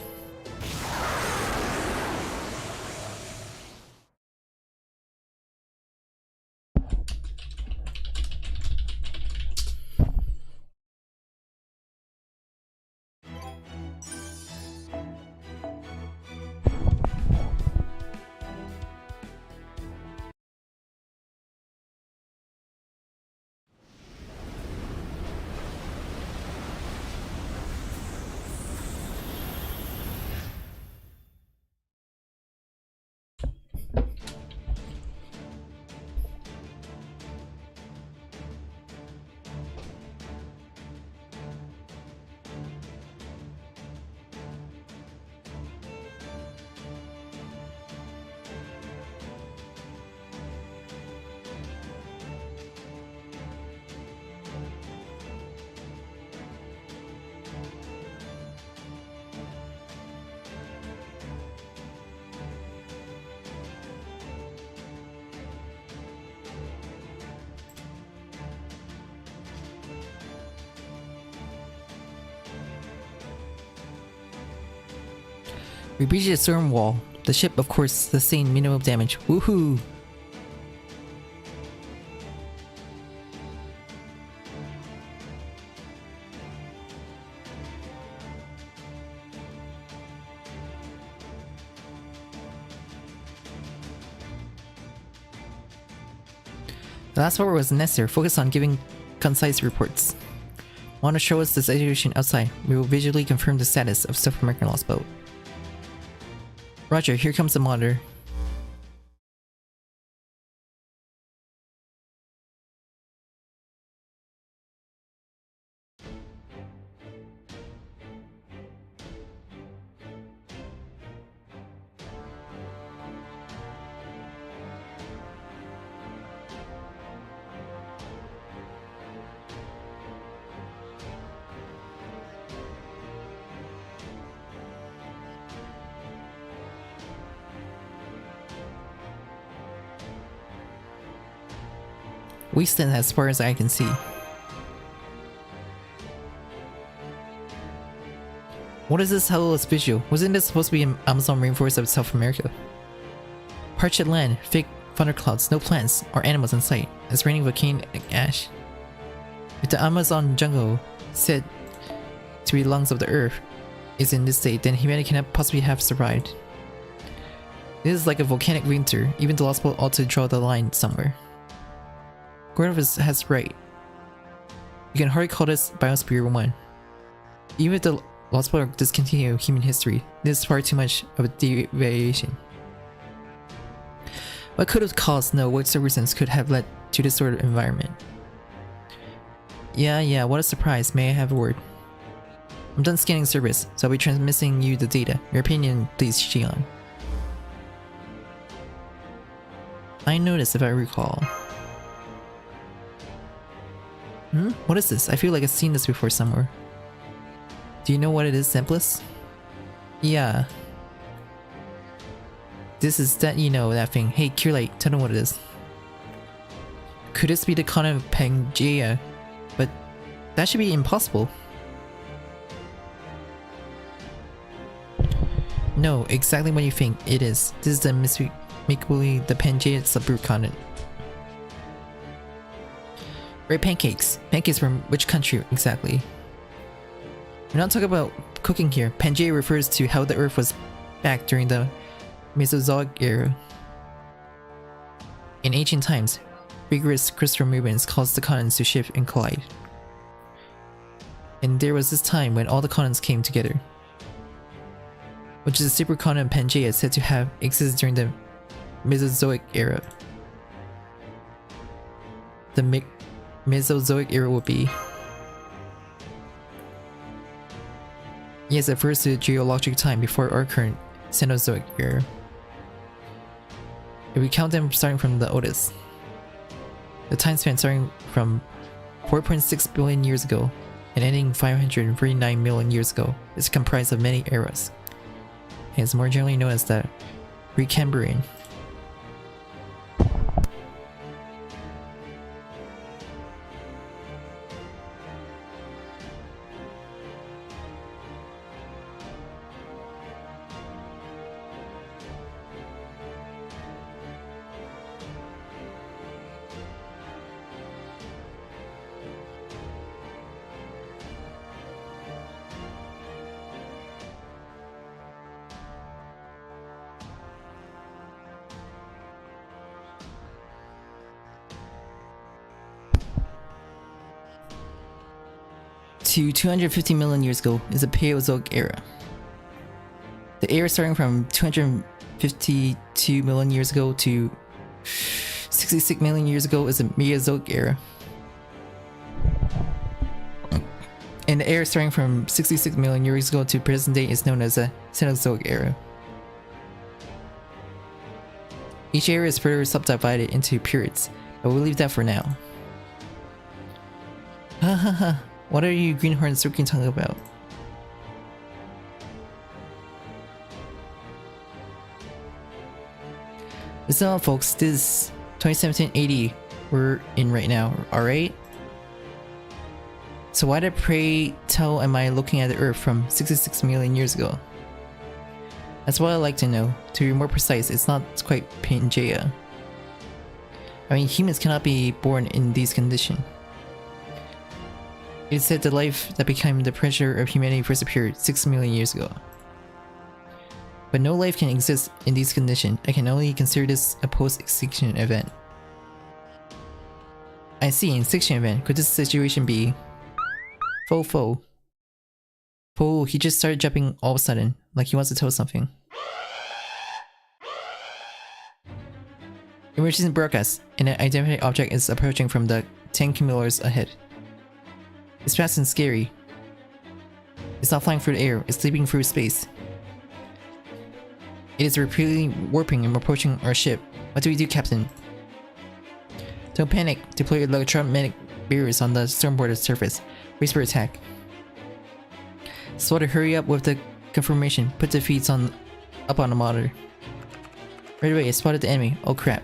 We breached the storm wall. The ship, of course, sustained minimal damage. Woohoo! The last part was necessary. Focus on giving concise reports. Want to show us the situation outside? We will visually confirm the status of South American Lostbelt. Roger, here comes the monitor. We stand as far as I can see. What is this helloless visual? Wasn't this supposed to be an Amazon rainforest of South America? Parched land, fake thunderclouds, no plants or animals in sight. It's raining volcanic ash. If the Amazon jungle, said to be lungs of the earth, is in this state, then humanity cannot possibly have survived. This is like a volcanic winter. Even the Lostbelt ought to draw the line somewhere. Gordon has right. You can hardly call this Biosphere 1. Even if the Lostbelt discontinue human history, this is far too much of a deviation. What could have caused what circumstances could have led to this sort of environment? Yeah, what a surprise. May I have a word? I'm done scanning service, so I'll be transmitting you the data. Your opinion, please, Shion. I noticed, if I recall. What is this? I feel like I've seen this before somewhere. Do you know what it is, Simplest? Yeah. This is that, that thing. Hey, Curelight, tell them what it is. Could this be the continent of Pangea? But that should be impossible. No, exactly what you think it is. This is the mythically the Pangea subgroup continent. Right, pancakes. Pancakes from which country exactly? We're not talking about cooking here. Pangea refers to how the Earth was back during the Mesozoic era. In ancient times, vigorous crystal movements caused the continents to shift and collide. And there was this time when all the continents came together, which is the supercontinent Pangea said to have existed during the Mesozoic era. The Mesozoic era would be... Yes, it refers to the geologic time before our current Cenozoic era. If we count them starting from the oldest, the time span starting from 4.6 billion years ago and ending 539 million years ago is comprised of many eras, and is more generally known as the Precambrian. To 250 million years ago is the Paleozoic era. The era starting from 252 million years ago to 66 million years ago is the Mesozoic era. And the era starting from 66 million years ago to present day is known as the Cenozoic era. Each era is further subdivided into periods, but we'll leave that for now. Hahaha. What are you greenhorns circling tongue about? Listen up, folks. This is 2017-80 we're in right now, alright? So why the pray tell am I looking at the Earth from 66 million years ago? That's what I'd like to know. To be more precise, it's not quite Pangea. I mean, humans cannot be born in these conditions. It said the life that became the pressure of humanity first appeared 6 million years ago. But no life can exist in these conditions. I can only consider this a post-extinction event. I see, an extinction event. Could this situation be... Fo. He just started jumping all of a sudden, like he wants to tell us something. Emergency broadcast. An identified object is approaching from the 10 kilometers ahead. It's fast and scary. It's not flying through the air, it's leaping through space. It is repeatedly warping and approaching our ship. What do we do, Captain? Don't panic. Deploy electromagnetic barriers on the starboard surface. Brace for attack. Slaughter, hurry up with the confirmation. Put the feeds up on the monitor. Right away, I spotted the enemy. Oh crap.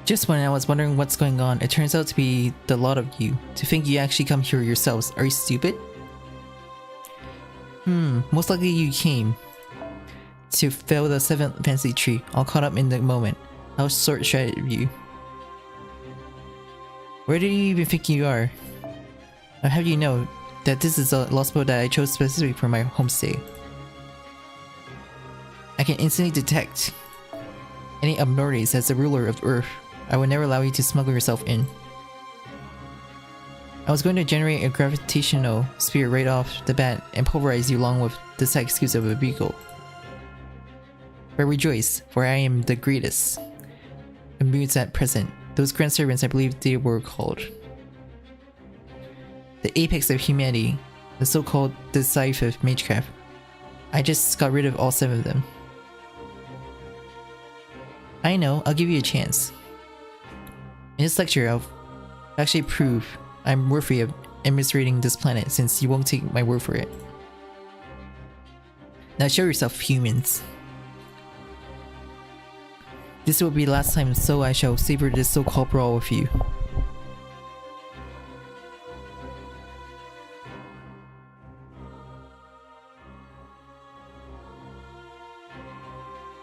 Just when I was wondering what's going on, it turns out to be the lot of you. To think you actually come here yourselves. Are you stupid? Most likely you came to fell the 7th fancy tree, all caught up in the moment. How short-sighted of you. Where do you even think you are? I'll have you know that this is a Lostbelt that I chose specifically for my homestay. I can instantly detect any abnormalities as the ruler of Earth. I would never allow you to smuggle yourself in. I was going to generate a gravitational sphere right off the bat and pulverize you along with the side excuse of a vehicle. But rejoice, for I am the greatest in moods at present. Those grand servants, I believe they were called. The apex of humanity, the so-called decisive magecraft. I just got rid of all 7 of them. I know, I'll give you a chance. In this lecture, I'll actually prove I'm worthy of administrating this planet since you won't take my word for it. Now show yourself, humans. This will be the last time, so I shall savor this so-called brawl with you.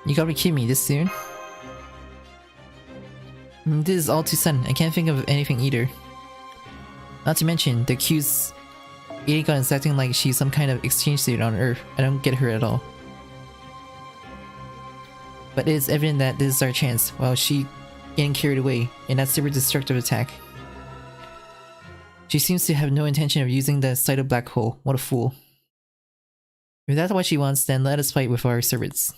You gotta be kidding me, this soon? This is all too sudden, I can't think of anything either. Not to mention, the accused alien god is acting like she's some kind of exchange student on Earth. I don't get her at all. But it is evident that this is our chance, while she getting carried away in that super destructive attack. She seems to have no intention of using the site of black hole. What a fool. If that's what she wants, then let us fight with our servants.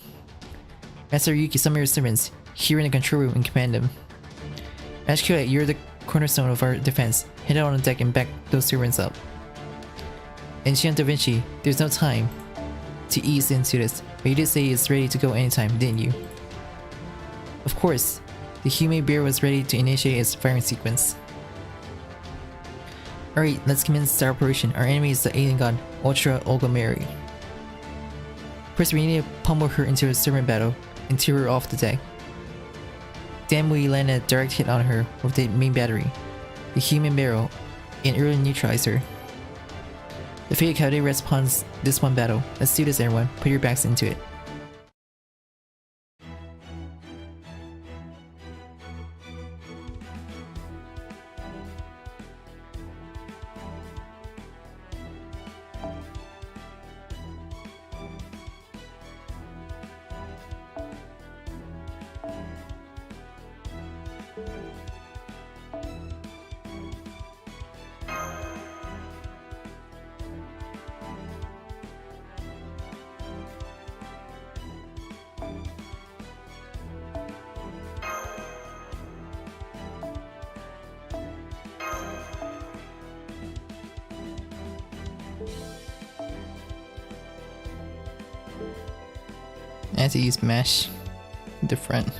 Master Yuki, summon your servants here in the control room and command them. Master you're the cornerstone of our defense. Head out on the deck and back those servants up. And Shion Da Vinci, there's no time to ease into this, but you did say it's ready to go anytime, didn't you? Of course, the human bear was ready to initiate its firing sequence. Alright, let's commence the operation. Our enemy is the alien god, Ultra Olga Mary. First, we need to pummel her into a servant battle and tear her off the deck. Then we land a direct hit on her with the main battery, the human barrel, and early neutralize her. The fate of Calde rests upon this one battle. Let's do this, everyone. Put your backs into it. I have to use mesh at the front.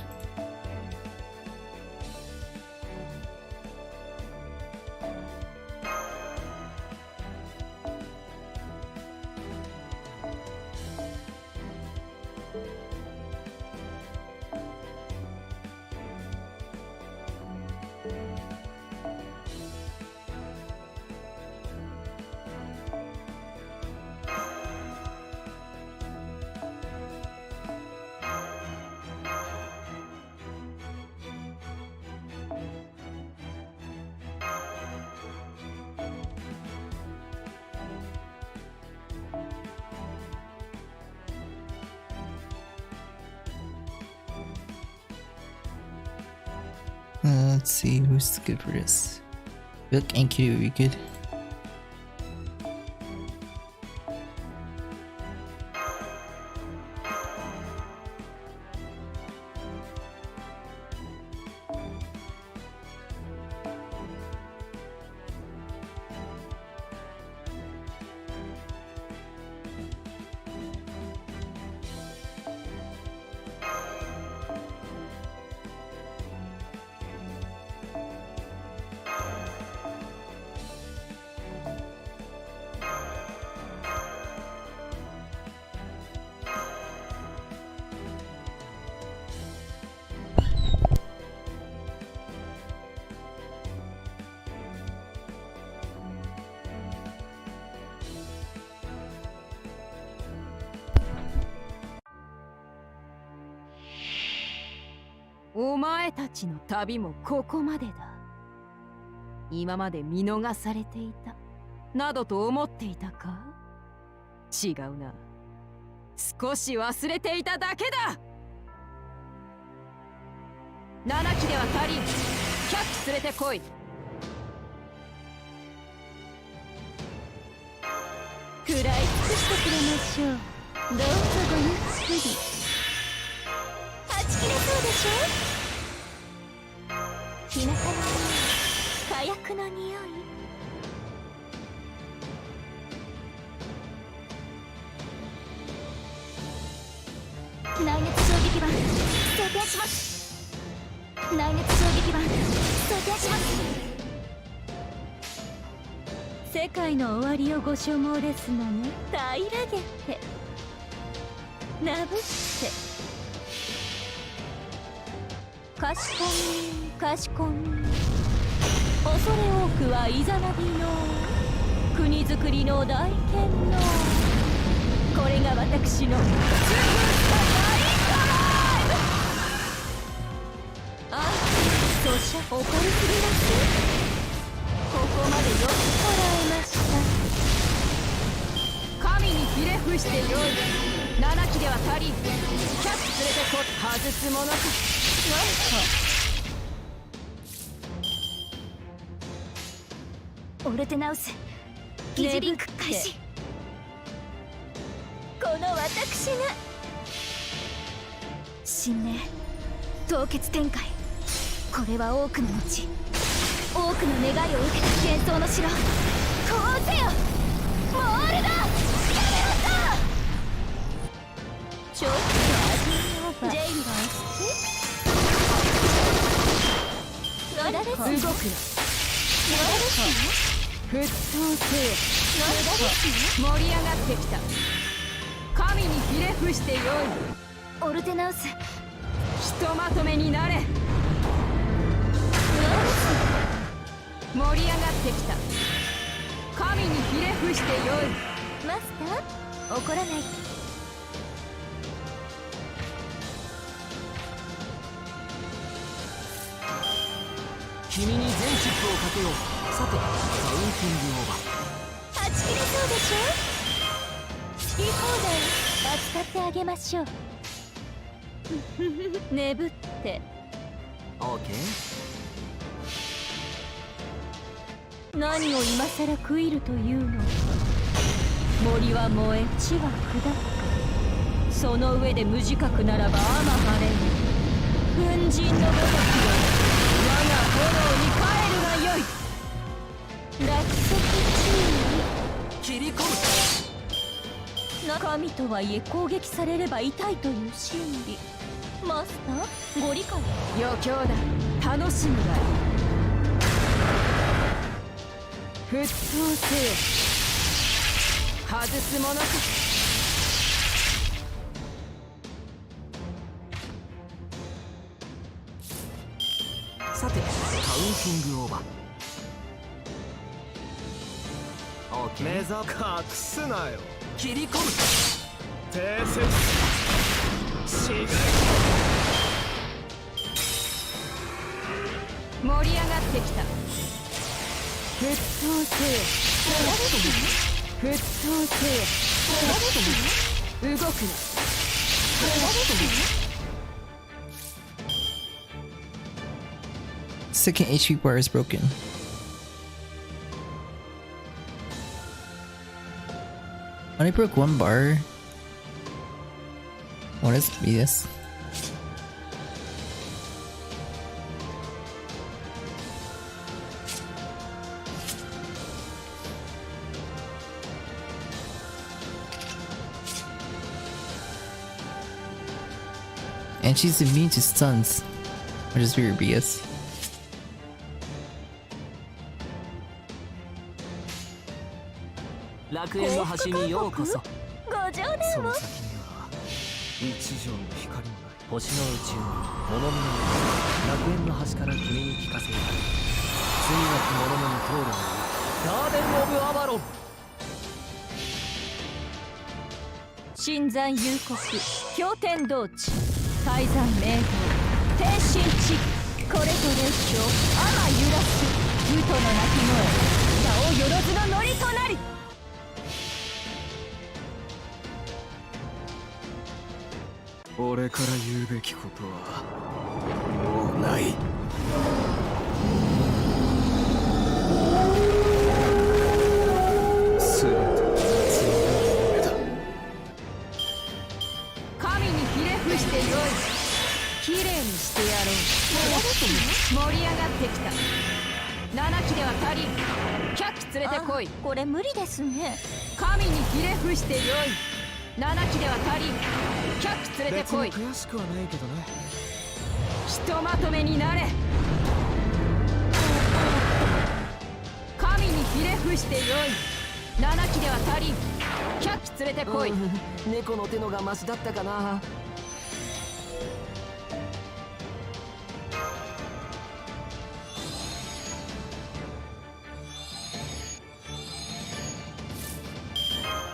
Let's see who's good for this. Look, and Kitty would be good. お前たちの旅もここまでだ。今まで見逃されていたなどと思っていたか？違うな。少し忘れていただけだ。7機では足りん。100機連れてこい。食らい尽くしてくれましょう。どうぞごゆっくり。はち切れそうでしょ。日向の火薬の匂い。内熱衝撃板装填します。内熱衝撃板装填します。世界の終わりをご所望ですのね。平らげてなぶってかしこんかしこん。恐れ多くはイザナビの国づくりの大剣の。これが私のスーパー大ドライブ。あ、そしゃ怒りすぎます。ここまでよくこらえました。神にひれ伏してよい。7機では足りん。100機連れてこ外すものか。オルテナウス疑似リンク開始。この私が神明凍結展開。これは多くの後多くの願いを受けた幻想の城。こうせよモールだ。やめろか。ちょっと味見をジェイルが無駄です動くな。沸騰せよ。盛り上がってきた。神にひれ伏してよい。オルテナウスひとまとめになれ。盛り上がってきた。神にひれ伏してよい。マスター怒らない。君に全チップをかけよう。さてカウンティングオーバー。はち切れそうでしょ。好き放題扱ってあげましょう。眠って。オーケー。何を今さら食いるというのか。森は燃え地は砕く。その上で無自覚ならばあまはれぬ。粉塵のごときは我が炎に帰るがよい。落石切り込む。神とはいえ攻撃されれば痛いという心理。マスターご理解。余興だ。楽しみだ。沸騰せよ。外すものか。さてカウンティングオーバー。オーケー。目ざ隠すなよ。切り込む。定説死骸。盛り上がってきた。沸騰せよ。沸騰せよ。動くな。Second HP bar is broken. Only broke one bar. What is this? And she's immune to stuns, which is weird BS. 楽園の端にようこそ。ご冗談を。その先には一条の光もない。星の宇宙に物見の楽園の端から君に聞かせる。罪なき者のに通るのガーデン・オブ・アバロン。新山幽谷経典道地泰山明道低心地これと列車天揺らすウトの鳴き声矢をよろずのノリとなり。俺から言うべきことはもうない。全て罪の夢だ。神にひれ伏してよい。きれいにしてやろう。盛り上がってきた。7機では足りん。100機連れてこい。これ無理ですね。神にひれ伏してよい。7機では足りん。100機連れてこい。別に悔しくはないけどね。ひとまとめになれ。神にひれ伏してよい。7機では足りん。100機連れてこい。猫の手のがマシだったかな。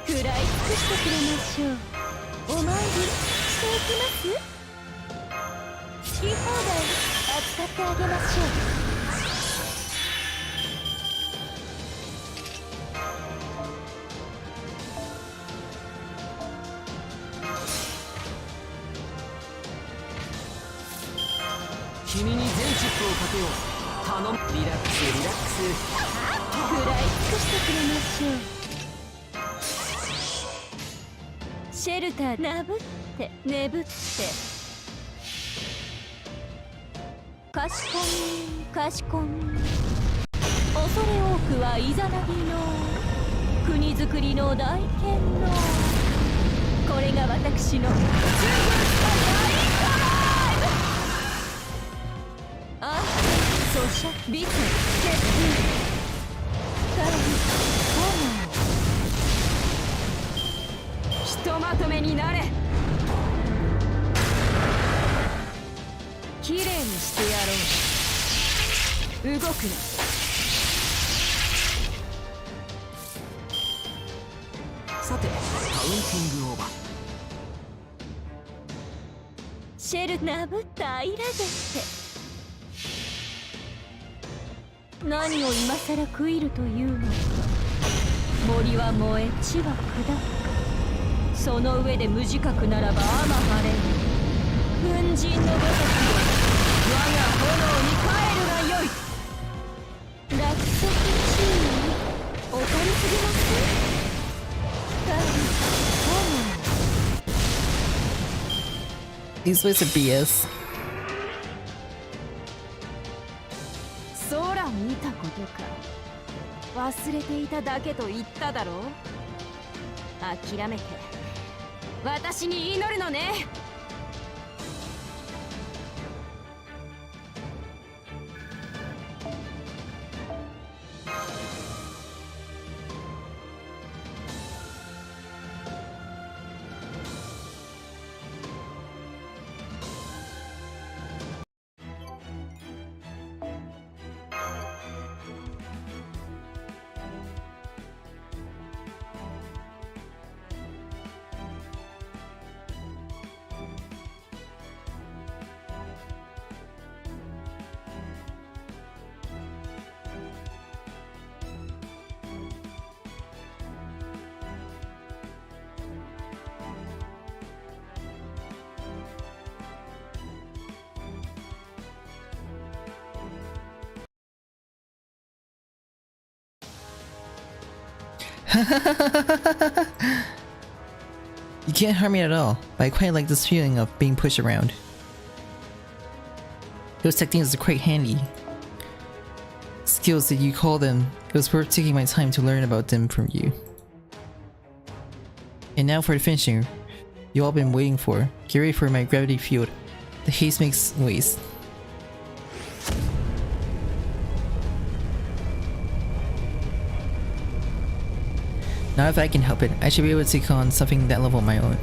食らい尽くしてくれましょう。お参りしていきます。好き放題扱ってあげましょう。君に全チップをかけよう。頼む。リラックスリラックス。食らい尽くしてくれましょう。シェルターなぶって眠ってかしこみかしこみ。恐れ多くはイザナギの国づくりの大剣のこれが私のあ、咀嚼ビスケットから炎ひとまとめになれ。きれいにしてやろう。動くな。さてカウンティングオーバー。シェルなぶったアイラゲって何を今さら食いるというのか。森は燃え地は砕く。その上で無自覚ならばあま晴れる。粉塵のごときを我が炎に帰るがよい。落石注意お借りすぎます。These boys are BS. 空見たことか。忘れていただけと言っただろう。諦めて私に祈るのね。You can't harm me at all, but I quite like this feeling of being pushed around. Those techniques are quite handy. Skills that you call them, it was worth taking my time to learn about them from you. And now for the finishing, you all been waiting for. Get ready for my gravity field. The haste makes waste. Now if I can help it, I should be able to take on something that level on my own.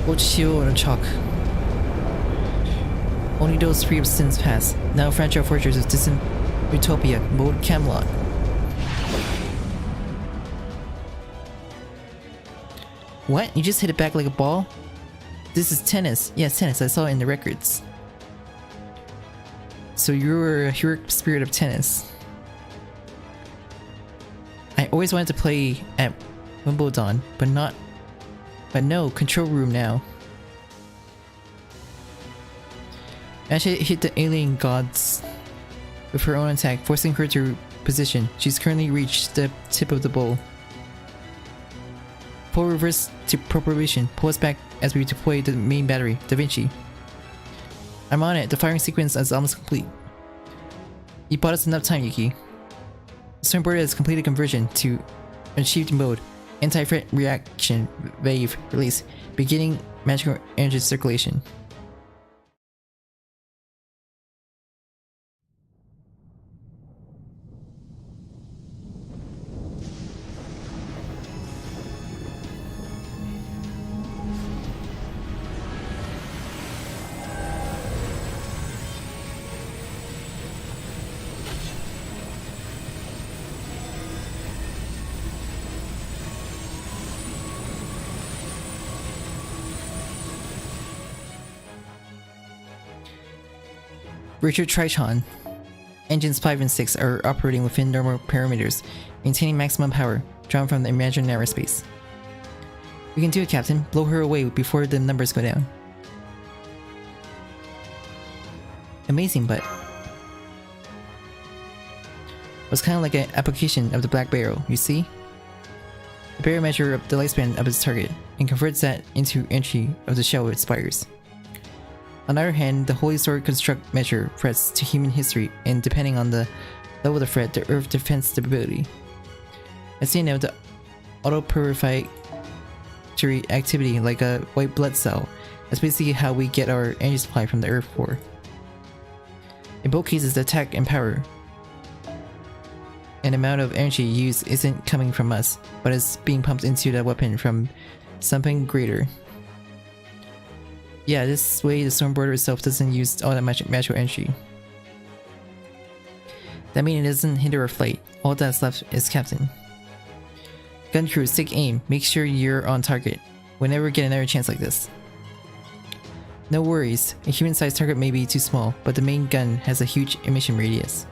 Ochiyo on a chalk. Only those 3 sins pass. Now fragile fortress of distant Utopia, mode Camelot. What? You just hit it back like a ball? This is tennis. Yes, tennis. I saw it in the records. So you're a heroic spirit of tennis. I always wanted to play at Wimbledon, but no, control room now. Ashley hit the alien gods with her own attack, forcing her to position. She's currently reached the tip of the bowl. Pull reverse to proper position. Pull us back as we deploy the main battery. Da Vinci. I'm on it. The firing sequence is almost complete. You bought us enough time, Yuki. The Stormboard has completed conversion to achieved mode. Anti-threat reaction wave release. Beginning magical energy circulation. Richard Trichon. Engines 5 and 6 are operating within normal parameters, maintaining maximum power, drawn from the imaginary space. We can do it, Captain. Blow her away before the numbers go down. Amazing, but... it was kind of like an application of the Black Barrel, you see? The barrel measures the lifespan of its target, and converts that into energy of the shell it expires. On the other hand, the Holy Sword construct measure threats to human history, and depending on the level of the threat, the Earth defense stability. As you know, the auto-purified activity, like a white blood cell, is basically how we get our energy supply from the Earth core. In both cases, the attack and power and amount of energy used isn't coming from us, but is being pumped into the weapon from something greater. Yeah, this way the Stormboarder itself doesn't use all that much magical energy. That means it doesn't hinder our flight. All that's left is Captain. Gun crew, take aim. Make sure you're on target. We'll never get another chance like this. No worries. A human-sized target may be too small, but the main gun has a huge emission radius.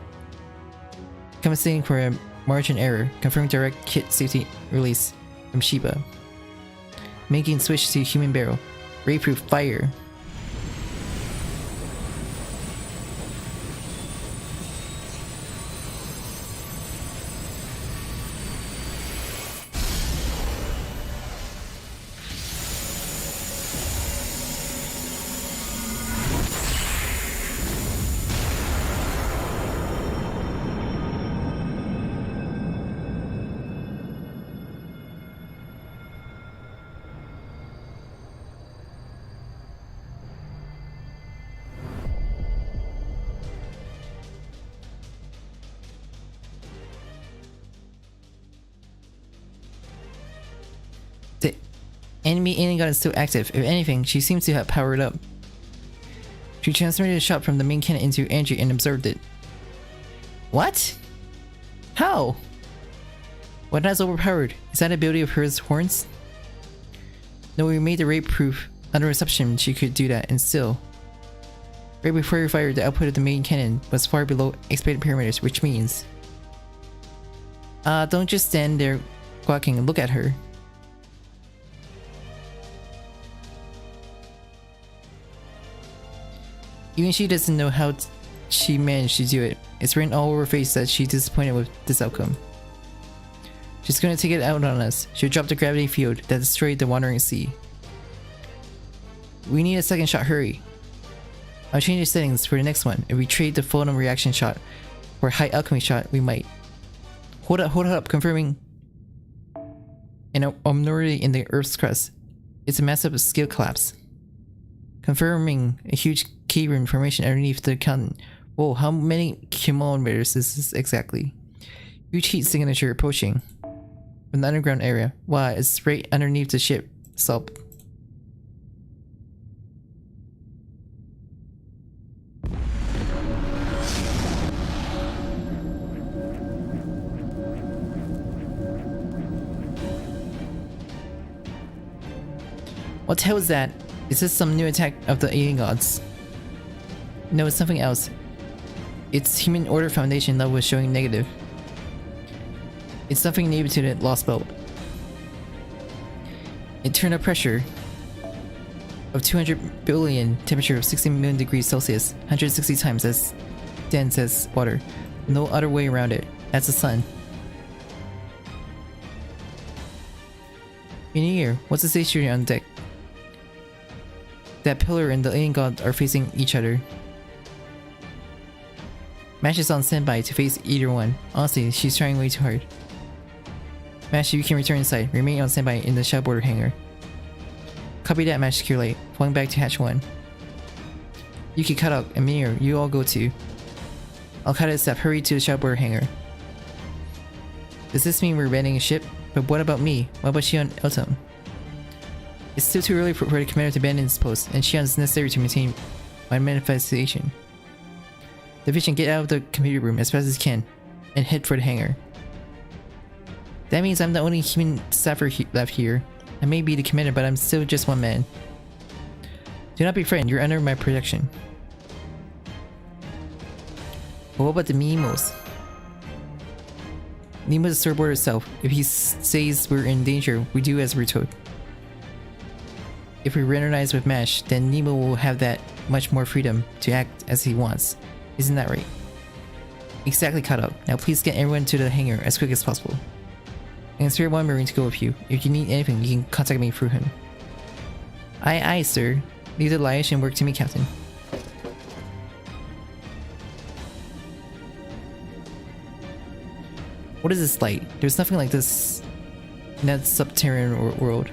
Compensating for a margin error, confirm direct kit safety release from Shiba. Making switch to human barrel. Ray-proof fire. Enemy alien god is still active. If anything, she seems to have powered up. She transmitted a shot from the main cannon into energy and absorbed it. What? How? What has overpowered? Is that ability of hers horns? No, we made the rape proof. Under assumption she could do that, and still. Right before you fired, the output of the main cannon was far below expected parameters, which means... don't just stand there gawking and look at her. Even she doesn't know how she managed to do it. It's written all over her face that she's disappointed with this outcome. She's gonna take it out on us. She'll drop the gravity field that destroyed the Wandering Sea. We need a second shot, hurry. I'll change the settings for the next one. If we trade the photon reaction shot for high alchemy shot, we might. Hold up, confirming an abnormality in the Earth's crust. It's a massive scale collapse. Confirming a huge cavern formation underneath the continent. Whoa, how many kilometers is this exactly? Huge heat signature approaching from the underground area. Wow, it's right underneath the ship. Stop. What the hell is that? Is this some new attack of the alien gods? No, it's something else. Its Human Order Foundation level is showing negative. It's something native to the Lostbelt. Internal pressure of 200 billion, temperature of 60 million degrees Celsius, 160 times as dense as water. No other way around it. That's the sun. Engineer, what's the station on deck? That pillar and the alien god are facing each other. Mash is on standby to face either one. Honestly, she's trying way too hard. Mash, you can return inside. Remain on standby in the shell border hangar. Copy that, Mash Secure Light. Flying back to hatch 1. Yuki, Karak, and Minir, you all go too. Al-Qaeda staff, hurry to the shell border hangar. Does this mean we're abandoning a ship? But what about me? What about Shion Elton? It's still too early for the commander to abandon his post, and Shion is necessary to maintain my manifestation. Division, get out of the computer room as fast as you can, and head for the hangar. That means I'm the only human staffer left here. I may be the commander, but I'm still just one man. Do not be frightened, you're under my protection. But what about the Mimos? Nemo's the starboard itself. If he says we're in danger, we do as we're told. If we recognize with Mash, then Nemo will have that much more freedom to act as he wants. Isn't that right? Exactly, caught up. Now please get everyone to the hangar as quick as possible. I can spare one Marine to go with you. If you need anything, you can contact me through him. Aye aye, sir. Leave the liaison work to me, Captain. What is this light? There's nothing like this in that subterranean world.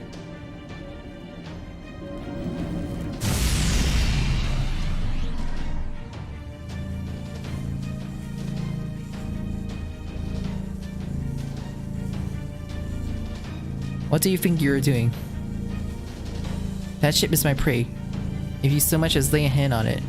What do you think you're doing? That ship is my prey. If you so much as lay a hand on it.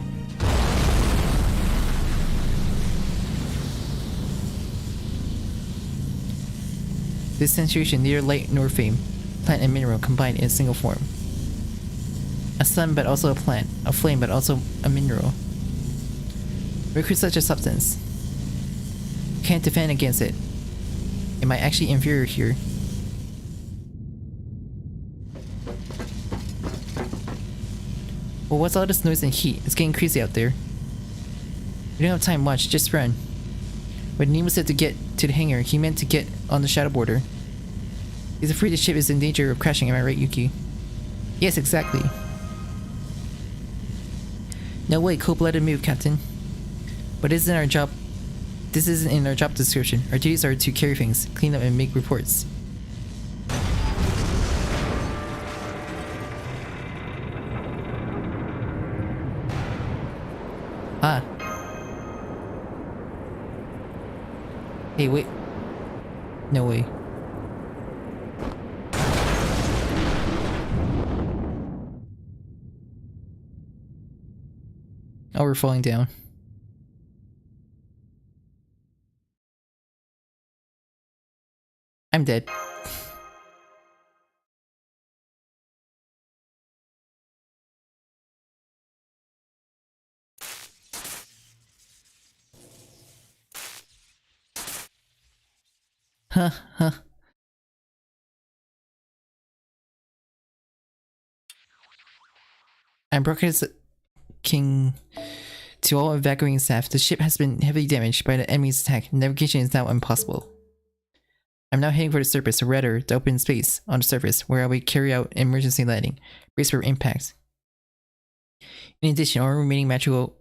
This situation, neither light nor fame, plant and mineral combined in a single form. A sun but also a plant, a flame but also a mineral. Where could such a substance? Can't defend against it. Am I actually inferior here? Well, what's all this noise and heat? It's getting crazy out there. We don't have time much, just run. When Nemo said to get to the hangar, he meant to get on the shadow border. He's afraid the ship is in danger of crashing, am I right, Yuki? Yes, exactly. No way, cold-blooded move, Captain. But this isn't our job. This isn't in our job description. Our duties are to carry things, clean up and make reports. Ah. Hey, wait. No way. Oh, we're falling down. I'm dead. Huh. I'm broadcasting to all evacuating staff. The ship has been heavily damaged by the enemy's attack. Navigation is now impossible. I'm now heading for the surface, or rather, the open space on the surface, where I will carry out an emergency landing. Brace for impact. In addition, all remaining magical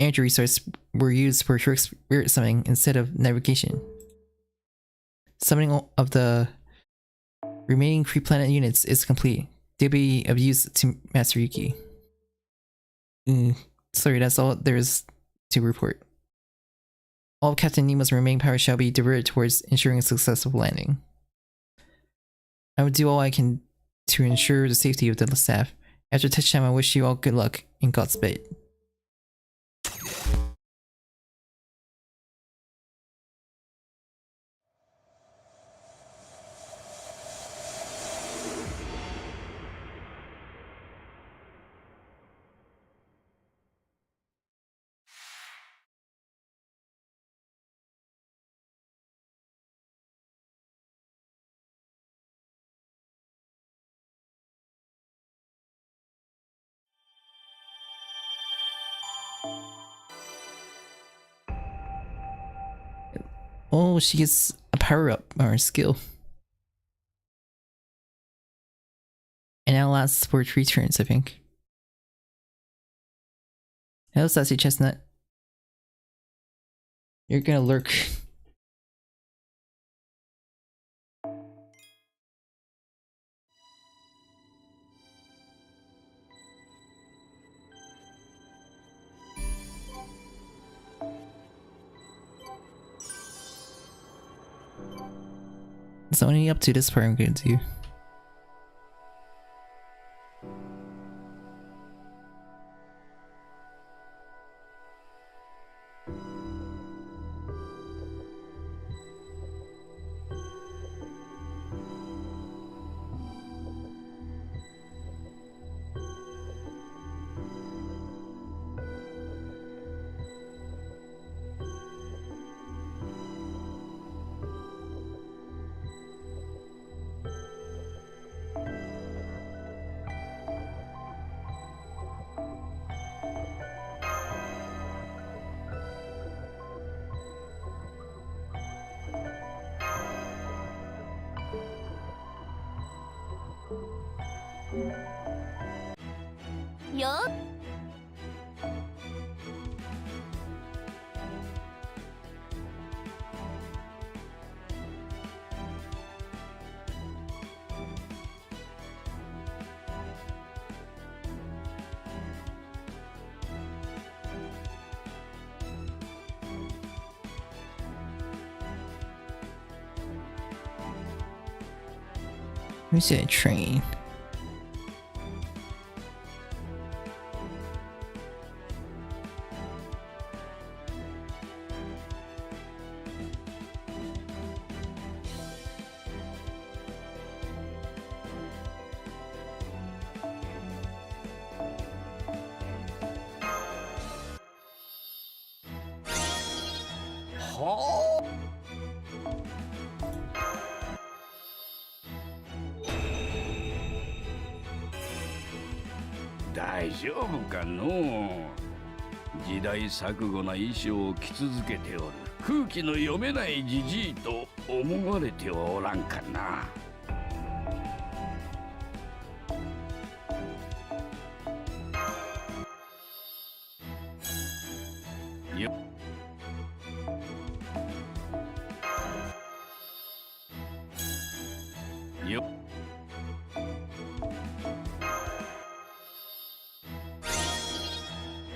energy resources were used for spirit summoning instead of navigation. Summoning of the remaining 3 planet units is complete. They'll be of use to Master Yuki. Sorry, that's all there is to report. All of Captain Nemo's remaining power shall be diverted towards ensuring a successful landing. I will do all I can to ensure the safety of the staff. After touchdown, I wish you all good luck and Godspeed. Oh, she gets a power up or a skill. And now lasts for 3 turns, I think. Hello, Sassy Chestnut. You're gonna lurk. It's only up to this part I'm gonna do.よWho's that train?大丈夫かのう。時代錯誤な衣装を着続けておる空気の読めないじじいと思われてはおらんかな。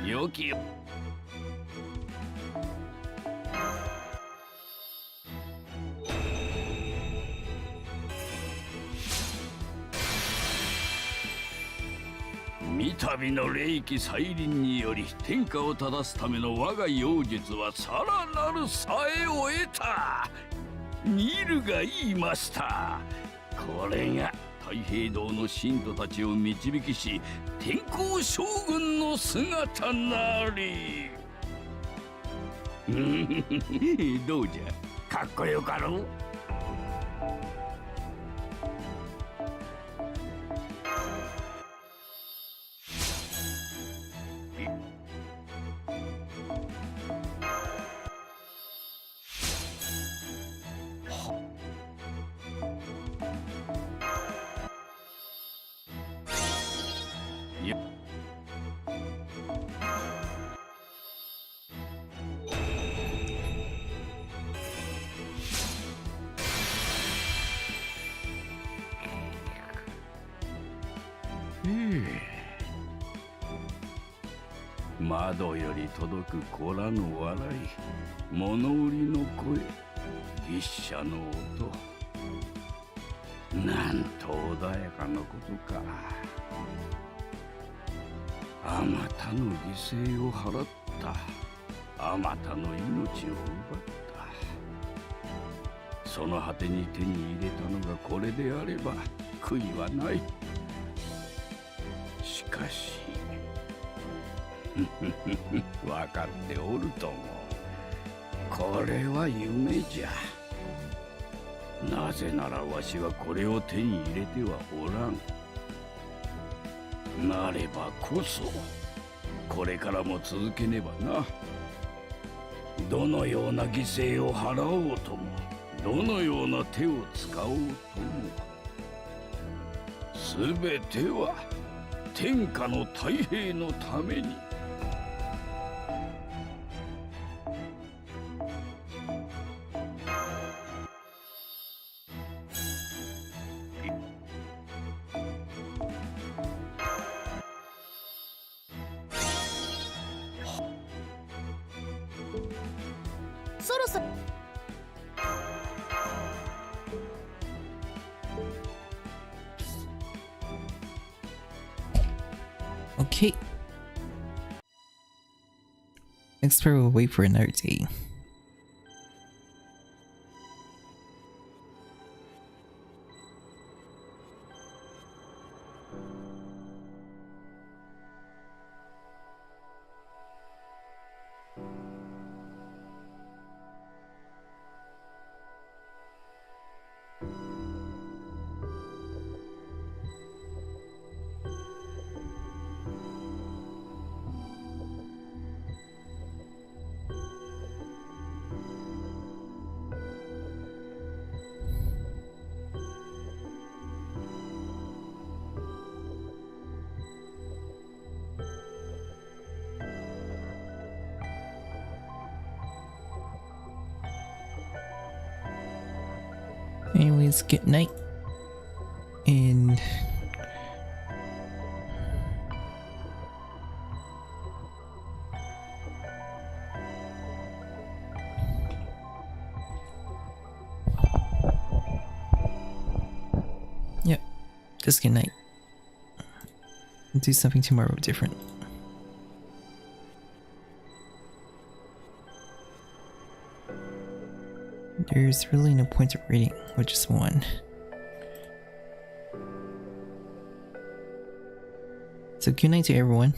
よきよ。三度の霊気再臨により天下を正すための我が妖術はさらなる冴えを得た。ニルが言いました。これが太平道の信徒たちを導きし天候将軍の姿なり。どうじゃ、かっこよかろう。窓より届く子らの笑い、物売りの声、牛車の音、なんと穏やかなことか。あまたの犠牲を払った、あまたの命を奪った。その果てに手に入れたのがこれであれば悔いはない。しかし分かっておるとも。これは夢じゃ。なぜならわしはこれを手に入れてはおらん。なればこそこれからも続けねばな。どのような犠牲を払おうとも、どのような手を使おうとも、すべては天下の太平のために。そろそろ Okay. Next part will wait for another day. Anyways, good night. And yep, just good night. Do something tomorrow different. There's really no point of reading with just one. So good night to everyone.